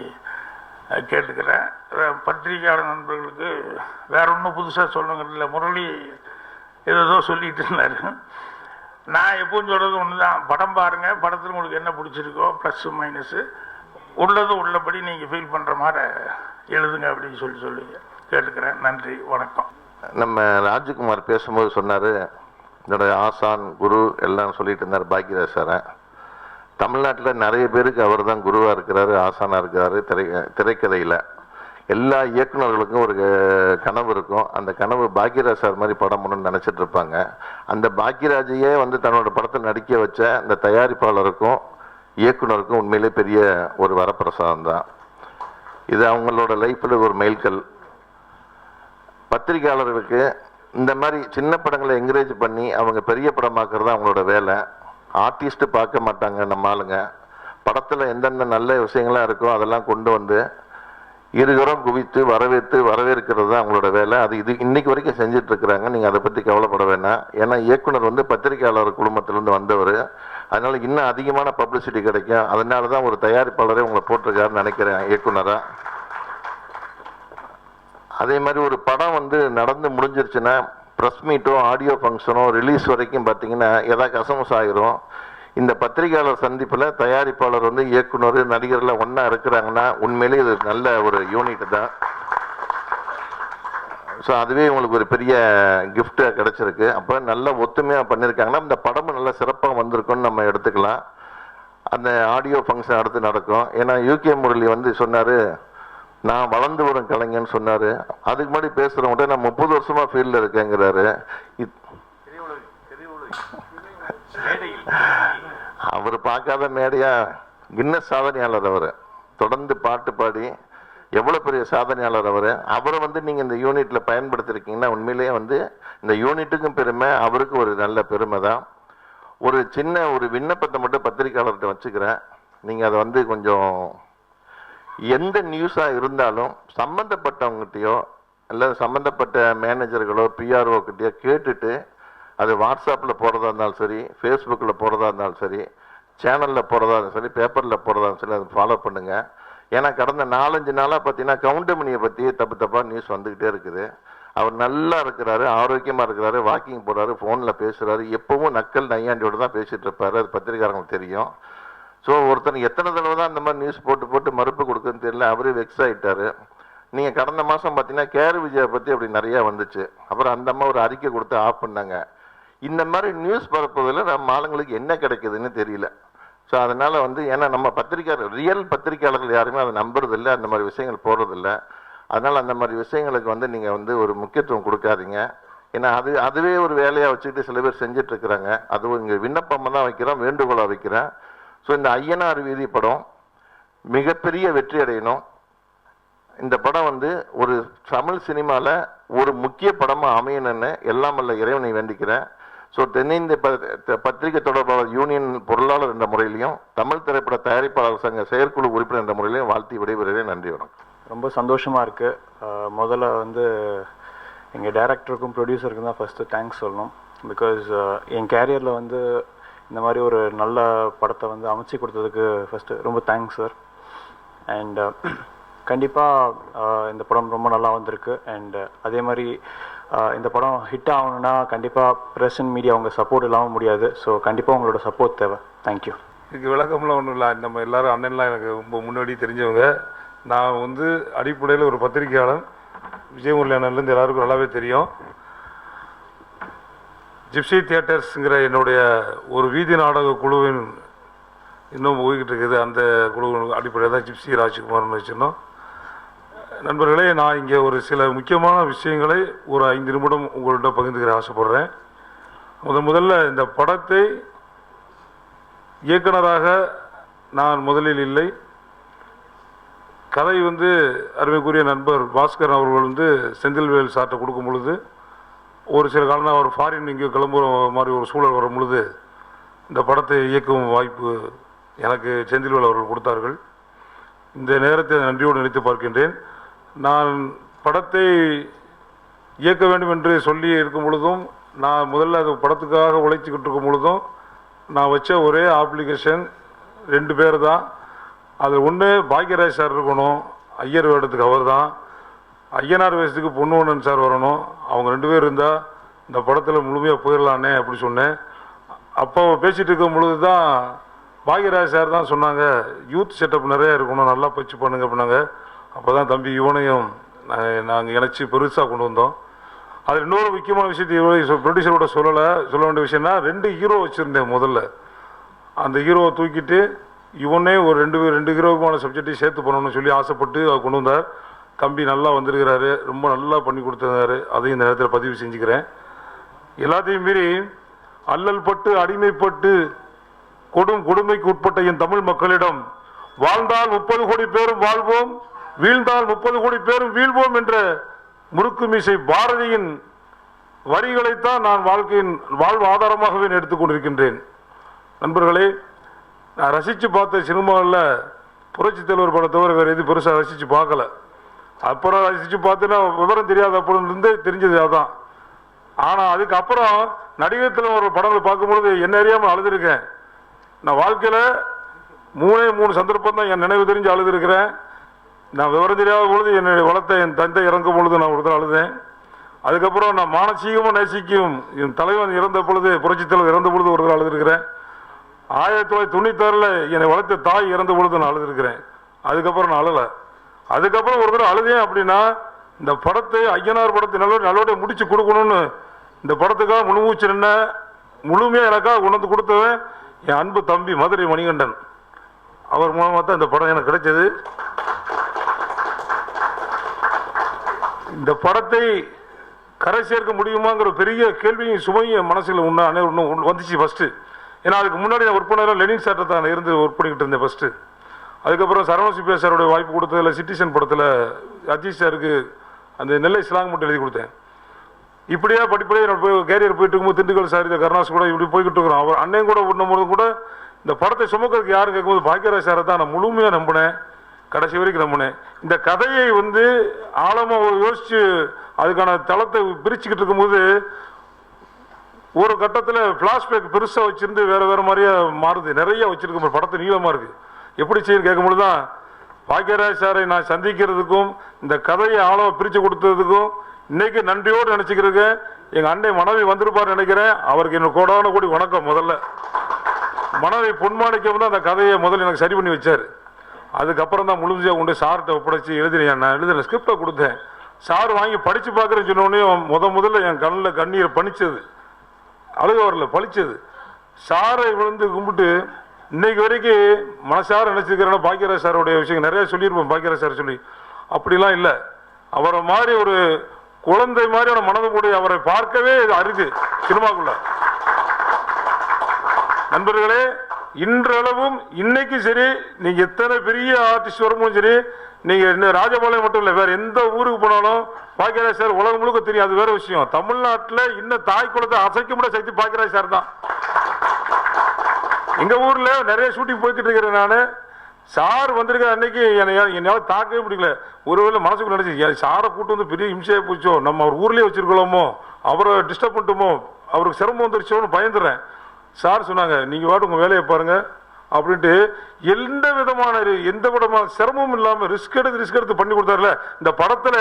கேட்டுக்கிறேன். பத்திரிகையாளர் நண்பர்களுக்கு வேற ஒன்றும் புதுசாக சொல்லுங்க இல்லை, முரளி ஏதோ சொல்லிகிட்டு இருந்தார். நான் எப்பவும் சொல்கிறது ஒன்று தான், படம் பாருங்கள், படத்தில் உங்களுக்கு என்ன பிடிச்சிருக்கோ ப்ளஸ்ஸு மைனஸு உள்ளது உள்ளபடி நீங்கள் ஃபீல் பண்ணுற மாதிரி எழுதுங்க அப்படின்னு சொல்லி கேட்டுக்கிறேன். நன்றி, வணக்கம். நம்ம ராஜ்குமார் பேசும்போது சொன்னார், என்னுடைய ஆசான் குரு எல்லாம் சொல்லிட்டு இருந்தார் பாக்கியராஜ் சாரை. தமிழ்நாட்டில் நிறைய பேருக்கு அவர் தான் குருவாக இருக்கிறாரு, ஆசானாக இருக்கிறாரு. திரைக்கதையில் எல்லா இயக்குநர்களுக்கும் ஒரு கனவு இருக்கும். அந்த கனவு பாக்கியராஜ் சார் மாதிரி படம் பண்ணணும்னு நினச்சிட்டு இருப்பாங்க. அந்த பாக்கியராஜையே தன்னோட படத்தில் நடிக்க வச்ச அந்த தயாரிப்பாளருக்கும் இயக்குனருக்கும் உண்மையிலே பெரிய ஒரு வரப்பிரசாதம் தான் இது. அவங்களோட லைஃப்பில் ஒரு மைல்கல். பத்திரிகையாளர்களுக்கு இந்த மாதிரி சின்ன படங்களை என்கரேஜ் பண்ணி அவங்க பெரிய படமாக்குறது அவங்களோட வேலை. ஆர்டிஸ்ட்டு பார்க்க மாட்டாங்க நம்ம ஆளுங்க. படத்தில் எந்தெந்த நல்ல விஷயங்கள்லாம் இருக்கோ அதெல்லாம் கொண்டு இருகரம் குவித்து வரவேற்கிறது தான் அவங்களோட வேலை. அது இன்னைக்கு வரைக்கும் செஞ்சுட்டு இருக்கிறாங்க. நீங்கள் அதை பற்றி கவலைப்பட வேணாம். ஏன்னா இயக்குனர் பத்திரிகையாளர் குடும்பத்திலேருந்து வந்தவர். அதனால இன்னும் அதிகமான பப்ளிசிட்டி கிடைக்கும். அதனால தான் ஒரு தயாரிப்பாளரே உங்களை போட்டிருக்காருன்னு நினைக்கிறேன் இயக்குனராக. அதே மாதிரி ஒரு படம் நடந்து முடிஞ்சிருச்சுன்னா ப்ரெஸ் மீட்டோ ஆடியோ ஃபங்க்ஷனோ ரிலீஸ் வரைக்கும் பார்த்தீங்கன்னா ஏதாவது கசமஸ் ஆகிரும். இந்த பத்திரிகையாளர் சந்திப்பில் தயாரிப்பாளர் வந்து இயக்குனர் நடிகர்லாம் ஒன்றா இருக்கிறாங்கன்னா உண்மையிலேயே இது நல்ல ஒரு யூனிட் தான். ஸோ அதுவே உங்களுக்கு ஒரு பெரிய கிஃப்டாக கிடச்சிருக்கு. அப்போ நல்ல ஒத்துமையாக பண்ணியிருக்காங்கன்னா இந்த படமும் நல்லா சிறப்பாக வந்திருக்குன்னு நம்ம எடுத்துக்கலாம். அந்த ஆடியோ ஃபங்க்ஷன் அடுத்து நடக்கும். ஏன்னா யூகே முரளி வந்து சொன்னார், நான் வளர்ந்து வரும் கலைஞன்னு சொன்னார். அதுக்கு முன்னாடி பேசுகிறவங்கள்ட்ட நான் 30 வருஷமாக ஃபீல்டில் இருக்கேங்கிறாரு. அவர் பார்க்காத மேடையா? கின்னஸ் சாதனையாளர் அவர். தொடர்ந்து பாட்டு பாடி எவ்வளோ பெரிய சாதனையாளர் அவர். அவரை வந்து நீங்கள் இந்த யூனிட்டில் பயன்படுத்திருக்கீங்கன்னா உண்மையிலேயே வந்து இந்த யூனிட்டுக்கும் பெருமை, அவருக்கு ஒரு நல்ல பெருமை தான். ஒரு சின்ன ஒரு விண்ணப்பத்தை மட்டும் பத்திரிகையாளர்கிட்ட வச்சுக்கிறேன். நீங்கள் அதை வந்து கொஞ்சம் எந்த நியூஸாக இருந்தாலும் சம்மந்தப்பட்டவங்ககிட்டயோ இல்லை சம்மந்தப்பட்ட மேனேஜர்களோ பிஆர்ஓக்கிட்டயோ கேட்டுட்டு அது வாட்ஸ்அப்பில் போகிறதா இருந்தாலும் சரி, ஃபேஸ்புக்கில் போகிறதா இருந்தாலும் சரி, சேனலில் போகிறதா இருந்தாலும் சரி, பேப்பரில் போகிறதா இருந்தாலும் சரி, அதை ஃபாலோ பண்ணுங்கள். ஏன்னா கடந்த 4-5 நாளாக பார்த்தீங்கன்னா கவுண்டமணியை பற்றி தப்பாக நியூஸ் வந்துக்கிட்டே இருக்குது. அவர் நல்லா இருக்கிறாரு, ஆரோக்கியமாக இருக்கிறாரு, வாக்கிங் போகிறாரு, ஃபோனில் பேசுகிறாரு, எப்பவும் நக்கல் நையாண்டியோடு தான் பேசிகிட்டு இருப்பார். அது பத்திரிக்காரங்களுக்கு தெரியும். ஸோ ஒருத்தர் எத்தனை தடவை தான் அந்த மாதிரி நியூஸ் போட்டு மறுப்பு கொடுக்குன்னு தெரியல. அவரே வெக்ஸ் ஆகிட்டார். நீங்கள் கடந்த மாதம் பார்த்தீங்கன்னா கேரு விஜயை பற்றி அப்படி நிறையா வந்துச்சு. அப்புறம் அந்த அம்மா ஒரு அறிக்கை கொடுத்து ஆஃப் பண்ணாங்க. இந்த மாதிரி நியூஸ் பரப்புவதில் நம்ம ஆளுங்களுக்கு என்ன கிடைக்குதுன்னு தெரியல. ஸோ அதனால் வந்து ஏன்னா நம்ம ரியல் பத்திரிக்கையாளர்கள் யாருமே அதை நம்புறதில்லை, அந்த மாதிரி விஷயங்கள் போடுறதில்லை. அதனால் அந்த மாதிரி விஷயங்களுக்கு வந்து நீங்கள் வந்து ஒரு முக்கியத்துவம் கொடுக்காதீங்க. ஏன்னா அதுவே ஒரு வேலையாக வச்சுக்கிட்டு சில பேர் செஞ்சிட்ருக்குறாங்க. அதுவும் இங்கே விண்ணப்பமாக தான் வைக்கிறோம், வேண்டுகோளாக வைக்கிறேன். ஸோ இந்த ஐயனார் வீதி படம் மிகப்பெரிய வெற்றி அடையணும். இந்த படம் வந்து ஒரு தமிழ் சினிமாவில் ஒரு முக்கிய படமாக அமையணும்னு எல்லாம் வல்ல இறைவனை வேண்டிக்கிறேன். ஸோ தென்னிந்திய பத்திரிகை தொடர்பாளர் யூனியன் பொருளாளர் என்ற முறையிலையும் தமிழ் திரைப்பட தயாரிப்பாளர் சங்க செயற்குழு உறுப்பினர் என்ற முறையிலையும் வாழ்த்தி விடைபெறுகிறேன். நன்றி, வணக்கம். ரொம்ப சந்தோஷமாக இருக்குது. முதல்ல வந்து எங்கள் டைரக்டருக்கும் ப்ரொடியூசருக்கும் தான் ஃபஸ்ட்டு தேங்க்ஸ் சொல்லணும். பிகாஸ் என் கேரியரில் வந்து இந்த மாதிரி ஒரு நல்ல படத்தை வந்து அமைச்சு கொடுத்ததுக்கு ஃபஸ்ட்டு ரொம்ப தேங்க்ஸ் சார். அண்ட் கண்டிப்பாக இந்த படம் ரொம்ப நல்லா வந்திருக்கு. அண்ட் அதே மாதிரி இந்த படம் ஹிட் ஆகணுன்னா கண்டிப்பாக ப்ரெஸ் அண்ட் மீடியா அவங்க சப்போர்ட் இல்லாமல் முடியாது. ஸோ கண்டிப்பாக உங்களோட சப்போர்ட் தேவை. தேங்க்யூ. இதுக்கு விளக்கம்லாம் ஒன்றும் இல்லை. நம்ம எல்லோரும் அண்ணன்லாம் எனக்கு ரொம்ப முன்னாடி தெரிஞ்சவங்க. நான் வந்து அடிப்படையில் ஒரு பத்திரிகையாளர். விஜயமுரளி அண்ணன்லேருந்து எல்லாருக்கும் நல்லாவே தெரியும். ஜிப்சி தியேட்டர்ஸுங்கிற என்னுடைய ஒரு வீதி நாடக குழுவின் இன்னும் போய்கிட்டு இருக்குது. அந்த குழு அடிப்படையில் தான் ஜிப்சி ராஜ்குமார்னு வச்சுருந்தோம். நண்பர்களே, நான் இங்கே ஒரு சில முக்கியமான விஷயங்களை ஒரு 5 நிமிடம் உங்கள்கிட்ட பகிர்ந்துக்கிற ஆசைப்படுறேன். முதல்ல இந்த படத்தை இயக்குனராக நான் முதலில் இல்லை. கதை வந்து அருமைக்குரிய நண்பர் பாஸ்கர் அவர்கள் வந்து செந்தில்வேல் சார்ட்ட கொடுக்கும் பொழுது ஒரு சில காலம் அவர் ஃபாரின் இங்கே கிளம்புற மாதிரி ஒரு சூழல் வரும் பொழுது இந்த படத்தை இயக்கும் வாய்ப்பு எனக்கு செந்தில்வேல் அவர்கள் கொடுத்தார்கள். இந்த நேரத்தை நன்றியோடு நினைத்து பார்க்கின்றேன். நான் படத்தை இயக்க வேண்டும் என்று சொல்லி இருக்கும் பொழுதும், நான் முதல்ல அது படத்துக்காக உழைச்சிக்கிட்டு இருக்கும் பொழுதும் நான் வச்ச ஒரே அப்ளிகேஷன் 2 பேர் தான். அது ஒன்று பாக்யராஜ் சார் இருக்கணும், ஐயர் வேடத்துக்கு அவர் தான். ஐயனார் வேஷத்துக்கு பொன்னுவண்ணன் சார் வரணும். அவங்க 2 பேர் இருந்தால் இந்த படத்தில் முழுமையாக போயிடலானே அப்படி சொன்னேன். அப்போ பேசிகிட்டு இருக்கும் பொழுது தான் பாக்யராஜ் சார் தான் சொன்னாங்க, யூத் செட்டப் நிறையா இருக்கணும், நல்லா பச்சு பண்ணுங்க அப்படின்னாங்க. அப்போ தான் தம்பி இவனையும் நாங்கள் இணைச்சி பெருசாக கொண்டு வந்தோம். அது இன்னொரு முக்கியமான விஷயத்தை ப்ரொடியூசரோட சொல்ல வேண்டிய விஷயம்னா 2 ஹீரோ வச்சுருந்தேன் முதல்ல. அந்த ஹீரோவை தூக்கிட்டு இவனே ஒரு 2 ஹீரோவுக்குமான சப்ஜெக்டையும் சேர்த்து பண்ணணும்னு சொல்லி ஆசைப்பட்டு அவர் கொண்டு வந்தார். தம்பி நல்லா வந்திருக்கிறாரு, ரொம்ப நல்லா பண்ணி கொடுத்துருந்தாரு. அதையும் இந்த நேரத்தில் பதிவு செஞ்சுக்கிறேன். எல்லாத்தையும் மீறி அல்லல் பட்டு அடிமைப்பட்டு கொடுமைக்கு உட்பட்ட என் தமிழ் மக்களிடம் வாழ்ந்தால் 30 கோடி பேரும் வாழ்வோம், வீழ்ந்தால் 30 கோடி பேரும் வீழ்வோம் என்ற முறுக்கு மீசை பாரதியின் வரிகளைத்தான் நான் வாழ்க்கையின் வாழ்வு ஆதாரமாகவே எடுத்துக்கொண்டிருக்கின்றேன். நண்பர்களே, நான் ரசித்து பார்த்த சினிமாவில் புரட்சி தலைவர் படத்தவரை வேறு எது பெருசாக ரசித்து பார்க்கல. அப்புறம் ரசித்து பார்த்தீங்கன்னா விவரம் தெரியாத அப்போது தெரிஞ்சது அதான். ஆனால் அதுக்கப்புறம் நடிகத்தில் ஒரு படங்கள் பார்க்கும்பொழுது என்ன அறியாமல் அழுதுருக்கேன். நான் வாழ்க்கையில் 3 சந்தர்ப்பம் தான் என் நினைவு தெரிஞ்சு அழுதுருக்கிறேன். நான் விவரம் தெரியாத பொழுது என்னை வளர்த்த என் தந்தை இறங்கும் பொழுது நான் ஒருத்தர் அழுதேன். அதுக்கப்புறம் நான் மானசீகமாக நேசிக்கும் என் தலைவன் இறந்த பொழுது, புரட்சி தலைவர் இறந்த பொழுது ஒருத்தர் அழுதுருக்கிறேன். 1996 என்னை வளர்த்த தாய் இறந்த பொழுது நான் அழுதுருக்கிறேன். அதுக்கப்புறம் நான் அழலை. அதுக்கப்புறம் ஒரு தடவை அழுதேன் அப்படின்னா இந்த படத்தை ஐயனார் படத்தை நல்லோட முடிச்சு கொடுக்கணும்னு இந்த படத்துக்காக முழுமூச்சு நின்ன முழுமையாக எனக்காக கொண்டு வந்து கொடுத்தவன் என் அன்பு தம்பி மதுரை மணிகண்டன். அவர் மூலமாக தான் இந்த படம் எனக்கு கிடைச்சது. இந்த படத்தை கரை சேர்க்க முடியுமாங்கிற பெரிய கேள்வியும் சுமையும் மனசில் ஒன்று வந்துச்சு ஃபஸ்ட்டு. ஏன்னா அதுக்கு முன்னாடி நான் ஒர்க் பண்ணதில் லெனின் சார்ட்டை தான் இருந்து ஒர்க் பண்ணிக்கிட்டு இருந்தேன் ஃபஸ்ட்டு. அதுக்கப்புறம் சரவண சிபியா சாரோடைய வாய்ப்பு கொடுத்ததில் சிட்டிசன் படத்தில் அஜித் சாருக்கு அந்த நெல்லை ஸ்லாங் மட்டும் எழுதி கொடுத்தேன். இப்படியா படிப்படியே என்னோட கேரியர் போயிட்டு இருக்கும்போது திண்டுக்கல் சார் இந்த கருணாஸ் கூட இப்படி போய்கிட்டு இருக்கிறோம். அவர் அண்ணன் கூட விடும்போது கூட இந்த படத்தை சுமக்கிறதுக்கு யாரும் கேட்கும்போது பாக்கியராஜ் சாரை தான் நான் முழுமையாக நம்பினேன், கடைசி வரைக்கும் நம்பினேன். இந்த கதையை ஆழமாக யோசித்து அதுக்கான தளத்தை பிரிச்சுக்கிட்டு இருக்கும்போது ஒரு கட்டத்தில் ஃப்ளாஷ்பேக் பெருசாக வச்சுருந்து வேறு மாதிரியே மாறுது. நிறைய வச்சுருக்க படத்தை நீளமாக இருக்குது. எப்படி செய்யணும் கேட்கும்போது தான் பாக்கியராஜ் சாரை நான் சந்திக்கிறதுக்கும் இந்த கதையை ஆழமாக பிரித்து கொடுத்ததுக்கும் இன்னைக்கு நன்றியோடு நினச்சிக்கிறதுக்கு எங்கள் அண்ணன் மனைவி வந்திருப்பார் நினைக்கிறேன். அவருக்கு இன்னும் கோடான கோடி வணக்கம். முதல்ல மனைவி பொன்மாணிக்கம் தான் அந்த கதையை முதல்ல எனக்கு சரி பண்ணி வச்சார். அதுக்கப்புறம் தான் முழுமையாக கொண்டு சார்கிட்ட ஒப்படைச்சி எழுதினேன். நான் எழுதின ஸ்கிரிப்டை கொடுத்தேன். சார் வாங்கி படித்து பார்க்குறேன்னு சொன்னோடனே முதல்ல என் கண்ணில் கண்ணீரை பணிச்சது, அழுக வரல, பழிச்சது. சாரை கும்பிட்டு இன்னைக்கு வரைக்கும் மனசார நினச்சிருக்கிறேன்னா பாக்கியராஜ் சாரோடைய விஷயம் நிறைய சொல்லியிருப்போம். பாக்கியராஜ் சார் சொல்லி அப்படிலாம் இல்லை. அவரை மாதிரி ஒரு குழந்தை மாதிரியான மனது கூடிய அவரை பார்க்கவே அரிது சினிமாக்குள்ள. நண்பர்களே, இன்றளவும் இன்னைக்கு சரி, நீங்க எத்தனை பெரிய ஆர்டிஸ்ட் வரும்போது சரி, நீங்க இந்த ராஜபாளையம் மட்டும் இல்லை, வேற எந்த ஊருக்கு போனாலும் பாக்கியராஜ் சார் உலகம் முழுக்க தெரியும். அது வேற விஷயம். தமிழ்நாட்டில் இன்னும் தாய் குலத்தை அசைக்க முடியாத சக்தி பாக்கியராஜ் சார் தான். எங்க ஊர்ல நிறைய ஷூட்டிங் போய்கிட்டு இருக்கிறேன். நான் சார் வந்திருக்க அன்னைக்கு என்னால் தாக்கவே முடியல. ஒருவேளை மனசுக்குள்ள நினைச்சு சாரை கூட்டு வந்து பெரிய இம்சையாக போச்சோ, நம்ம அவர் ஊர்லேயே வச்சிருக்கலாமோ, அவரை டிஸ்டர்ப் பண்ணிட்டோமோ, அவருக்கு சிரமம் வந்துருச்சோன்னு பயந்துடுறேன். சார் சொன்னாங்க, நீங்கள் வாட்டு உங்கள் வேலையை பாருங்க அப்படின்ட்டு எந்த விதமான சிரமமும் இல்லாமல் ரிஸ்க் எடுத்து பண்ணி கொடுத்தாருல. இந்த படத்தில்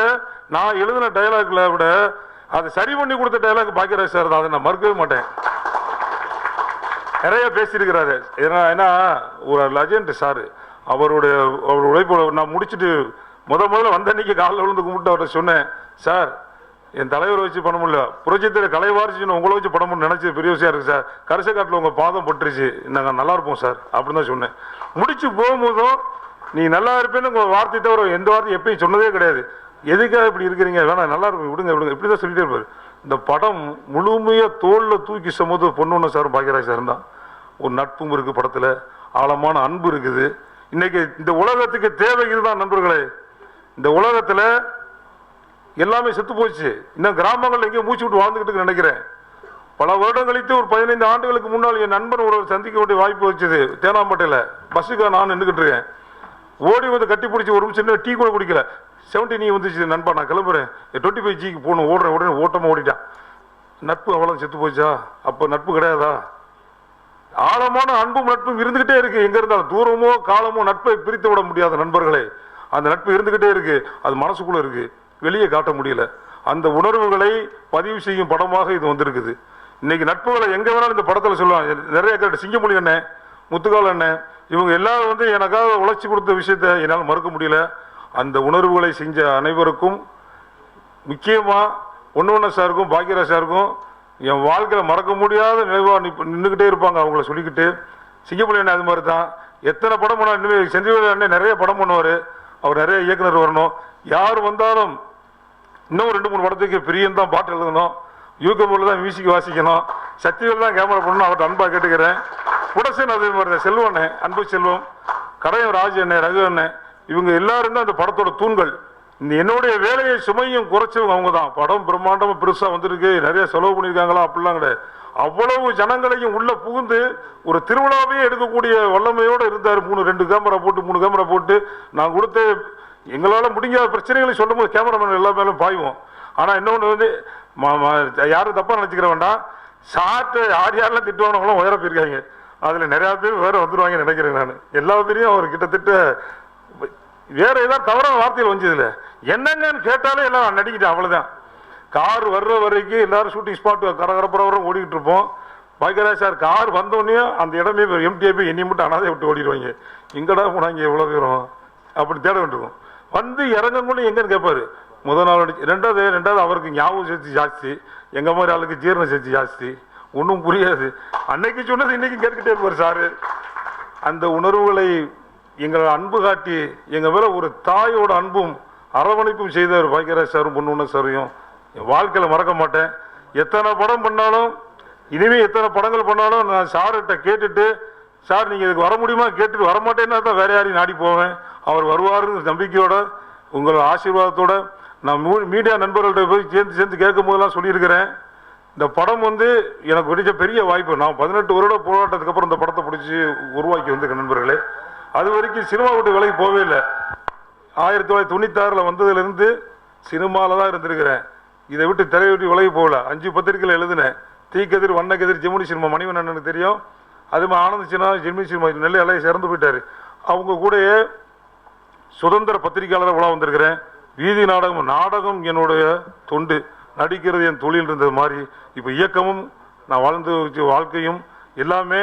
நான் எழுதின டைலாக்ல விட அதை சரி பண்ணி கொடுத்த டைலாக் பாக்கியராஜ் சார் தான். அதை நான் மறுக்கவே மாட்டேன். நிறைய பேசியிருக்கிறாரு. ஏன்னா ஒரு லெஜண்ட் சார். அவருடைய உழைப்பு நான் முடிச்சுட்டு முதல்ல வந்த அன்னைக்கு காலில் விழுந்து கும்பிட்டு அவர்கிட்ட சொன்னேன், சார் என் தலைவரை வச்சு பண்ண முடியல, புரட்சித்தில் கலைவாரிச்சு உங்களை வச்சு படம் பண்ண நினைச்சது பெரிய விஷயம் இருக்கு சார். கரிசை காட்டில் உங்கள் பாதம் பட்டுருச்சு, நாங்கள் நல்லா இருப்போம் சார் அப்படின்னு தான் சொன்னேன். முடிச்சு போகும்போதும் நீ நல்லா இருப்பேன்னு உங்கள் வார்த்தை தவிர எந்த வார்த்தை எப்பயும் சொன்னதே கிடையாது. எதுக்காக இப்படி இருக்கிறீங்க, வேணாம் நல்லா இருப்பேன், விடுங்க இப்படி தான் சொல்லிட்டே இருப்பார். இந்த படம் முழுமையாக தோளில் தூக்கி சுமந்து பொண்ணு சாரும் பாக்கியராஜ் சார் தான். ஒரு நட்பும் இருக்குது படத்தில், ஆழமான அன்பு இருக்குது. இன்னைக்கு இந்த உலகத்துக்கு தேவை இதுதான் நண்பர்களே. இந்த உலகத்தில் எல்லாமே செத்து போச்சு. இன்னும் கிராமங்கள் எங்கேயும் மூச்சு விட்டு வாழ்ந்துக்கிட்டு நினைக்கிறேன். பல வருடம் கழித்து ஒரு 15 ஆண்டுகளுக்கு முன்னால் என் நண்பன் ஒரு சந்திக்க வேண்டிய வாய்ப்பு வச்சது. தேனாம்பேட்டையில் பஸ்ஸுக்காக நான் நின்றுக்கிட்டு இருக்கேன். ஓடி வந்து கட்டி பிடிச்சி ஒரு சின்ன டீ கூட குடிக்கல. 70 வந்துச்சு நண்பா, நான் கிளம்புறேன், 25Gக்கு போகணும், ஓடுறேன். உடனே ஓட்டமாக ஓடிட்டான். நட்பு அவ்வளோ செத்து போச்சா? அப்போ நட்பு கிடையாதா? ஆழமான அன்பும் நட்பும் இருந்துகிட்டே இருக்கு. எங்க இருந்தாலும் தூரமோ காலமோ நட்பை பிரித்து விட முடியாத நண்பர்களே. அந்த நட்பு இருந்துகிட்டே இருக்கு. அது மனசுக்குள்ள இருக்கு, வெளியே காட்ட முடியல. அந்த உணர்வுகளை பதிவு செய்யும் படமாக இது வந்திருக்குது. இன்னைக்கு நட்புகளை எங்க வேணாலும் இந்த படத்தில் சொல்லுவாங்க. நிறைய கேட்டு சிங்கமொழி அண்ணன், முத்துக்கால் அண்ணன், இவங்க எல்லாரும் எனக்காக உழைச்சி கொடுத்த விஷயத்த என்னால் மறுக்க முடியல. அந்த உணர்வுகளை செஞ்ச அனைவருக்கும், முக்கியமா ஒன்று சாருக்கும் பாக்கியராஜ் சாருக்கும் என் வாழ்க்கையில் மறக்க முடியாத நினைவாக நின்றுக்கிட்டே இருப்பாங்க. அவங்கள சொல்லிக்கிட்டு சிங்கப்பள்ளி அண்ணன் அது மாதிரி தான். எத்தனை படம் பண்ணால் இனிமேல் செந்தில்வேல் அண்ணன் நிறைய படம் பண்ணுவார். அவர் நிறைய இயக்குனர் வரணும். யார் வந்தாலும் இன்னும் 2-3 படத்துக்கு பிரியன் தான் பாட்டு எழுதணும், யூகபோல் தான் மியூசிக் வாசிக்கணும், சக்திவேல் தான் கேமரா பண்ணணும். அவர்கிட்ட அன்பாக கேட்டுக்கிறேன். புடசன் அதே மாதிரி தான், செல்வண்ணே, அன்பு செல்வம், கடையம் ராஜ் அண்ணன், ரகு அண்ணன், இவங்க எல்லாரும் தான் அந்த படத்தோட தூண்கள். இந்த என்னுடைய வேலையை சுமையும் குறைச்சவங்க அவங்க தான். படம் பிரம்மாண்டமா பெருசா வந்திருக்கு, நிறைய செலவு பண்ணியிருக்காங்களா அப்படிலாம் கிடையாது. அவ்வளவு ஜனங்களையும் உள்ள புகுந்து ஒரு திருவிழாவே எடுக்கக்கூடிய வல்லமையோடு இருந்தார். 2 கேமரா போட்டு 3 கேமரா போட்டு நான் கொடுத்த எங்களால் முடியாத பிரச்சனைகளை சொல்லும் போது கேமராமேன் எல்லா மேலும் பாய்வோம். ஆனால் இன்னொன்று யாரும் தப்பா நினைச்சுக்கிற வேண்டாம். சாட்டை யாரெல்லாம் திட்டுவானவங்களும் உயர போயிருக்காங்க. அதில் நிறையா பேர் வேற வந்துடுவாங்க நினைக்கிறேன். நான் எல்லா பேரையும் அவர் கிட்டத்தட்ட வேற ஏதாவது தவறான வார்த்தையில் வந்ததில்ல. என்னங்கன்னு கேட்டாலே எல்லாம் நடிக்கிட்டேன், அவ்வளோதான். கார் வர்ற வரைக்கும் எல்லாரும் ஷூட்டிங் ஸ்பாட் கரகரப்புறம் ஓடிக்கிட்டு இருப்போம். பாக்கியராஜ் சார் கார் வந்தோடனே அந்த இடமே எம்டிஏ போய் என்னை மட்டும் அனாதை விட்டு ஓடிடுவாங்க. எங்கடா போனாங்க எவ்வளோ பேரும் அப்படி தேட வேண்டியிருக்கும். வந்து இறங்கக்குள்ள எங்கன்னு கேட்பாரு. முதல் நாள் ரெண்டாவது அவருக்கு ஞாபகம் சக்தி ஜாஸ்தி, எங்கள் மாதிரி ஆளுக்கு ஜீரண சக்தி ஜாஸ்தி. ஒன்றும் புரியாது. அன்னைக்கு சொன்னது இன்னைக்கு கேட்டுக்கிட்டே இருப்பார் சாரு. அந்த உணர்வுகளை எங்களை அன்பு காட்டி எங்கள் மேலே ஒரு தாயோட அன்பும் அரவணைப்பும் செய்தார் பாக்கியராஜ் சாரும் பொண்ணுண்ண சாரையும். என் வாழ்க்கையில் மறக்க மாட்டேன். எத்தனை படம் பண்ணாலும் இனிமேல் எத்தனை படங்கள் பண்ணாலும் நான் சார்கிட்ட கேட்டுட்டு, சார் நீங்கள் இதுக்கு வர முடியுமா கேட்டுட்டு வரமாட்டேன்னா தான் வேற யாரையும் நாடி போவேன். அவர் வருவாருன்னு நம்பிக்கையோட உங்கள் ஆசீர்வாதத்தோட நான் மீடியா நண்பர்கள்ட்ட போய் சேர்ந்து கேட்கும் போதெல்லாம் சொல்லியிருக்கிறேன். இந்த படம் வந்து எனக்கு பிடிச்ச பெரிய வாய்ப்பு. நான் 18 வருட போராட்டத்துக்கு அப்புறம் இந்த படத்தை பிடிச்சி உருவாக்கி வந்திருக்க நண்பர்களே. அது வரைக்கும் சினிமா விட்டு விலகி போவே இல்லை. 1996 வந்ததுலேருந்து சினிமாவில் தான் இருந்திருக்கிறேன். இதை விட்டு திரையை விட்டு விலகி போகல. 5 பத்திரிகையில் எழுதினேன். தீக்கதிர், வண்ணக்கதிர், ஜெமினி சினிமா மணிவண்ணனுக்கு தெரியும். அதுமாதிரி ஆனந்த் சின்ன ஜெமினி சினிமா நெல்லை அலையை சிறந்து போயிட்டார். அவங்க கூடயே சுதந்திர பத்திரிகையாளர் விழா வந்திருக்கிறேன். வீதி நாடகம் என்னுடைய தொண்டு, நடிக்கிறது என் தொழில் இருந்தது மாதிரி இப்போ இயக்கமும் நான் வாழ்ந்து வாழ்க்கையும் எல்லாமே